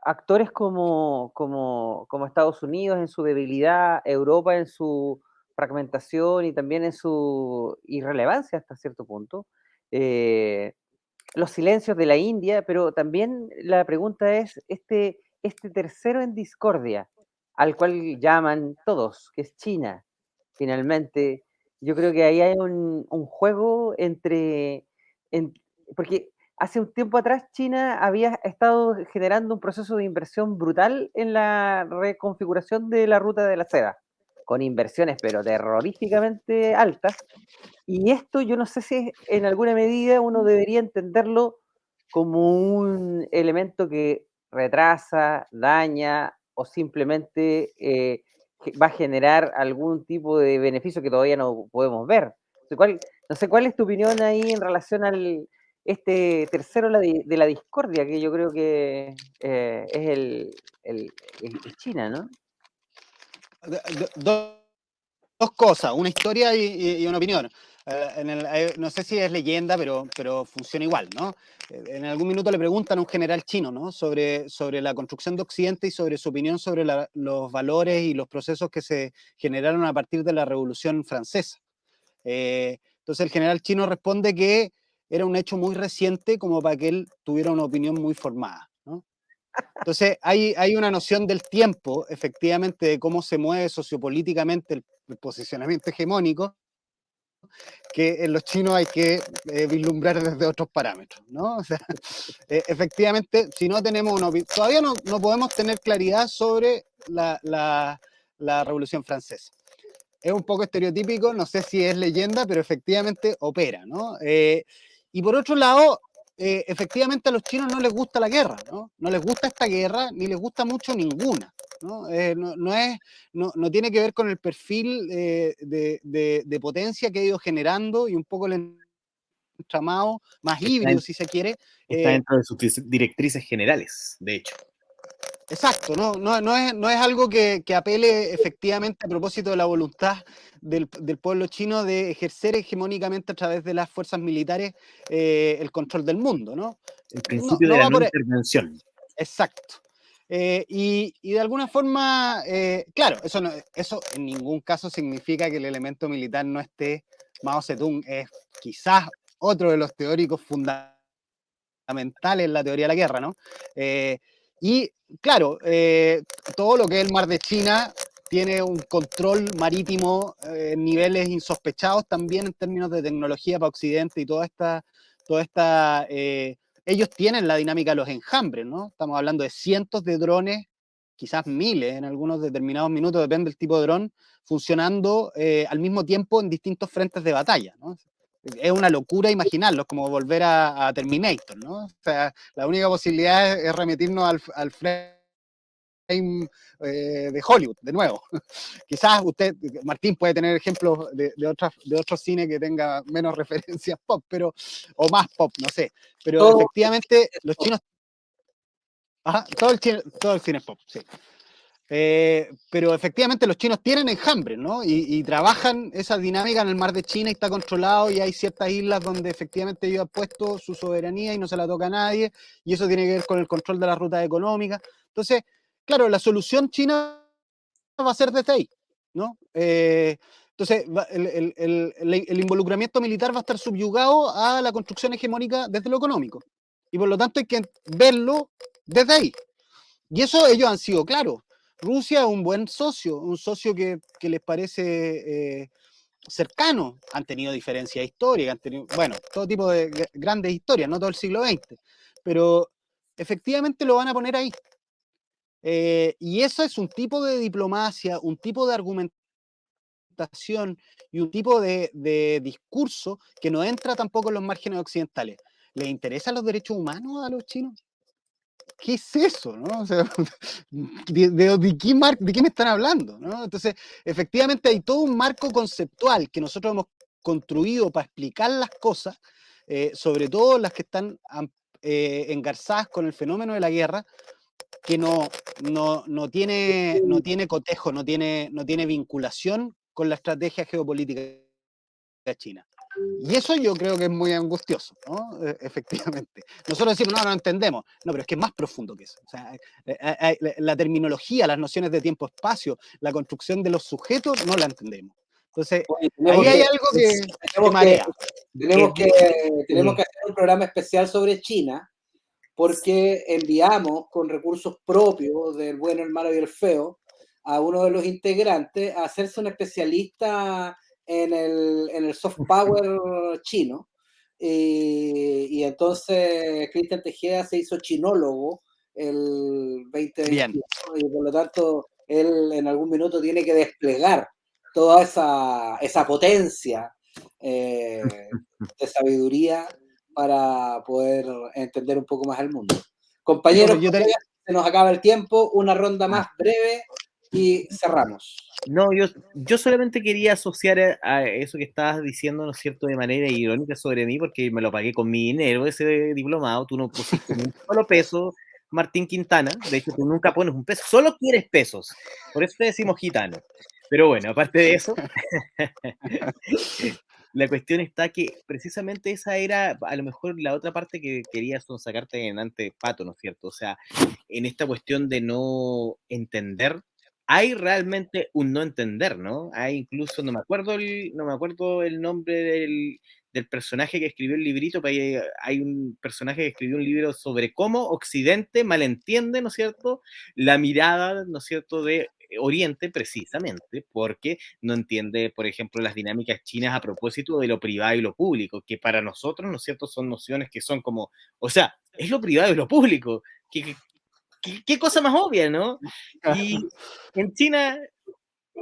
actores como Estados Unidos en su debilidad, Europa en su fragmentación y también en su irrelevancia hasta cierto punto, los silencios de la India, pero también la pregunta es este tercero en discordia, al cual llaman todos, que es China, finalmente. Yo creo que ahí hay un juego porque hace un tiempo atrás China había estado generando un proceso de inversión brutal en la reconfiguración de la ruta de la seda, con inversiones pero terroríficamente altas, y esto yo no sé si en alguna medida uno debería entenderlo como un elemento que retrasa, daña o simplemente va a generar algún tipo de beneficio que todavía no podemos ver. No sé cuál es tu opinión ahí en relación al este tercero de la discordia, que yo creo que es es China, ¿no? Dos cosas, una historia y una opinión. No sé si es leyenda, pero funciona igual, ¿no? En algún minuto le preguntan a un general chino, ¿no? Sobre la construcción de Occidente y sobre su opinión sobre los valores y los procesos que se generaron a partir de la Revolución Francesa. Entonces el general chino responde que era un hecho muy reciente como para que él tuviera una opinión muy formada, ¿no? Entonces hay una noción del tiempo, efectivamente, de cómo se mueve sociopolíticamente el posicionamiento hegemónico, que en los chinos hay que vislumbrar desde otros parámetros, ¿no? O sea, efectivamente, si no tenemos todavía no podemos tener claridad sobre la Revolución Francesa. Es un poco estereotípico, no sé si es leyenda, pero efectivamente opera, ¿no? Y por otro lado, efectivamente a los chinos no les gusta la guerra, ¿no? No les gusta esta guerra, ni les gusta mucho ninguna, ¿no? No tiene que ver con el perfil de potencia que ha ido generando y un poco el entramado más híbrido, si se quiere. Está dentro de sus directrices generales, de hecho. Exacto, no es algo que apele efectivamente a propósito de la voluntad del pueblo chino de ejercer hegemónicamente a través de las fuerzas militares el control del mundo, ¿no? El principio de la no intervención. Exacto. Y de alguna forma, claro, eso en ningún caso significa que el elemento militar no esté. Mao Zedong es quizás otro de los teóricos fundamentales en la teoría de la guerra, ¿no? Y claro, todo lo que es el mar de China tiene un control marítimo en niveles insospechados también en términos de tecnología para Occidente y toda esta ellos tienen la dinámica de los enjambres, ¿no? Estamos hablando de cientos de drones, quizás miles en algunos determinados minutos, depende del tipo de dron, funcionando al mismo tiempo en distintos frentes de batalla, ¿no? Es una locura imaginarlo, como volver a Terminator, ¿no? O sea, la única posibilidad es remitirnos al frame de Hollywood, de nuevo. Quizás usted, Martín, puede tener ejemplos de otros cines que tenga menos referencias pop, o más pop, no sé. Pero Todo efectivamente, los chinos... Ajá, todo el cine es pop, sí. Pero efectivamente los chinos tienen enjambres, ¿no? Y trabajan esa dinámica en el mar de China y está controlado y hay ciertas islas donde efectivamente ellos han puesto su soberanía y no se la toca a nadie y eso tiene que ver con el control de las rutas económicas. Entonces, claro, la solución china va a ser desde ahí, ¿no? Entonces, el involucramiento militar va a estar subyugado a la construcción hegemónica desde lo económico y por lo tanto hay que verlo desde ahí. Y eso ellos han sido claros. Rusia es un buen socio, un socio que les parece cercano. Han tenido diferencias históricas, han tenido, bueno, todo tipo de grandes historias, no todo el siglo XX, pero efectivamente lo van a poner ahí. Y eso es un tipo de diplomacia, un tipo de argumentación y un tipo de discurso que no entra tampoco en los márgenes occidentales. ¿Les interesan los derechos humanos a los chinos? ¿Qué es eso? ¿No? O sea, ¿de qué me están hablando? ¿No? Entonces, efectivamente hay todo un marco conceptual que nosotros hemos construido para explicar las cosas, sobre todo las que están engarzadas con el fenómeno de la guerra, que no tiene cotejo, no tiene vinculación con la estrategia geopolítica de China. Y eso yo creo que es muy angustioso, ¿no? Efectivamente. Nosotros decimos, no entendemos. No, pero es que es más profundo que eso. O sea, la terminología, las nociones de tiempo-espacio, la construcción de los sujetos, no la entendemos. Entonces, ahí hay algo que marea. Tenemos que hacer un programa especial sobre China, porque enviamos con recursos propios del bueno, el malo y el feo a uno de los integrantes a hacerse un especialista en el soft power chino. Y entonces Cristian Tejeda se hizo chinólogo el 2021. Bien. Y por lo tanto él en algún minuto tiene que desplegar toda esa potencia de sabiduría para poder entender un poco más el mundo. Compañeros, Bueno, se nos acaba el tiempo, una ronda más breve y cerramos. No, yo solamente quería asociar a eso que estabas diciendo, ¿no es cierto?, de manera irónica sobre mí, porque me lo pagué con mi dinero, ese diplomado. Tú no pusiste ni un solo peso, Martín Quintana. De hecho, tú nunca pones un peso, solo quieres pesos. Por eso te decimos gitano. Pero bueno, aparte de eso, la cuestión está que precisamente esa era a lo mejor la otra parte que querías sacarte en antes, Pato, ¿no es cierto? O sea, en esta cuestión de no entender, hay realmente un no entender, ¿no? Hay incluso, no me acuerdo el nombre del personaje que escribió el librito, pero hay un personaje que escribió un libro sobre cómo Occidente malentiende, ¿no es cierto?, la mirada, ¿no es cierto?, de Oriente, precisamente porque no entiende, por ejemplo, las dinámicas chinas a propósito de lo privado y lo público, que para nosotros, ¿no es cierto?, son nociones que son como, o sea, es lo privado y lo público. ¿Qué cosa más obvia, ¿no? Y en China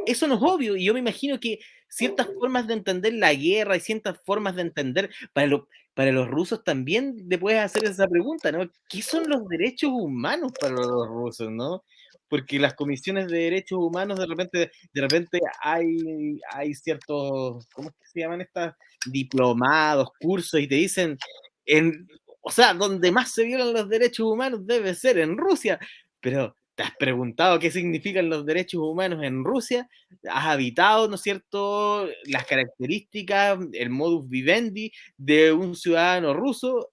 eso no es obvio, y yo me imagino que ciertas formas de entender la guerra y ciertas formas de entender, para los rusos también le puedes hacer esa pregunta, ¿no? ¿Qué son los derechos humanos para los rusos, no? Porque las comisiones de derechos humanos de repente hay ciertos, ¿cómo es que se llaman estas? Diplomados, cursos, y te dicen, o sea, donde más se violan los derechos humanos debe ser en Rusia, pero ¿te has preguntado qué significan los derechos humanos en Rusia? ¿Has habitado, ¿no es cierto?, las características, el modus vivendi de un ciudadano ruso?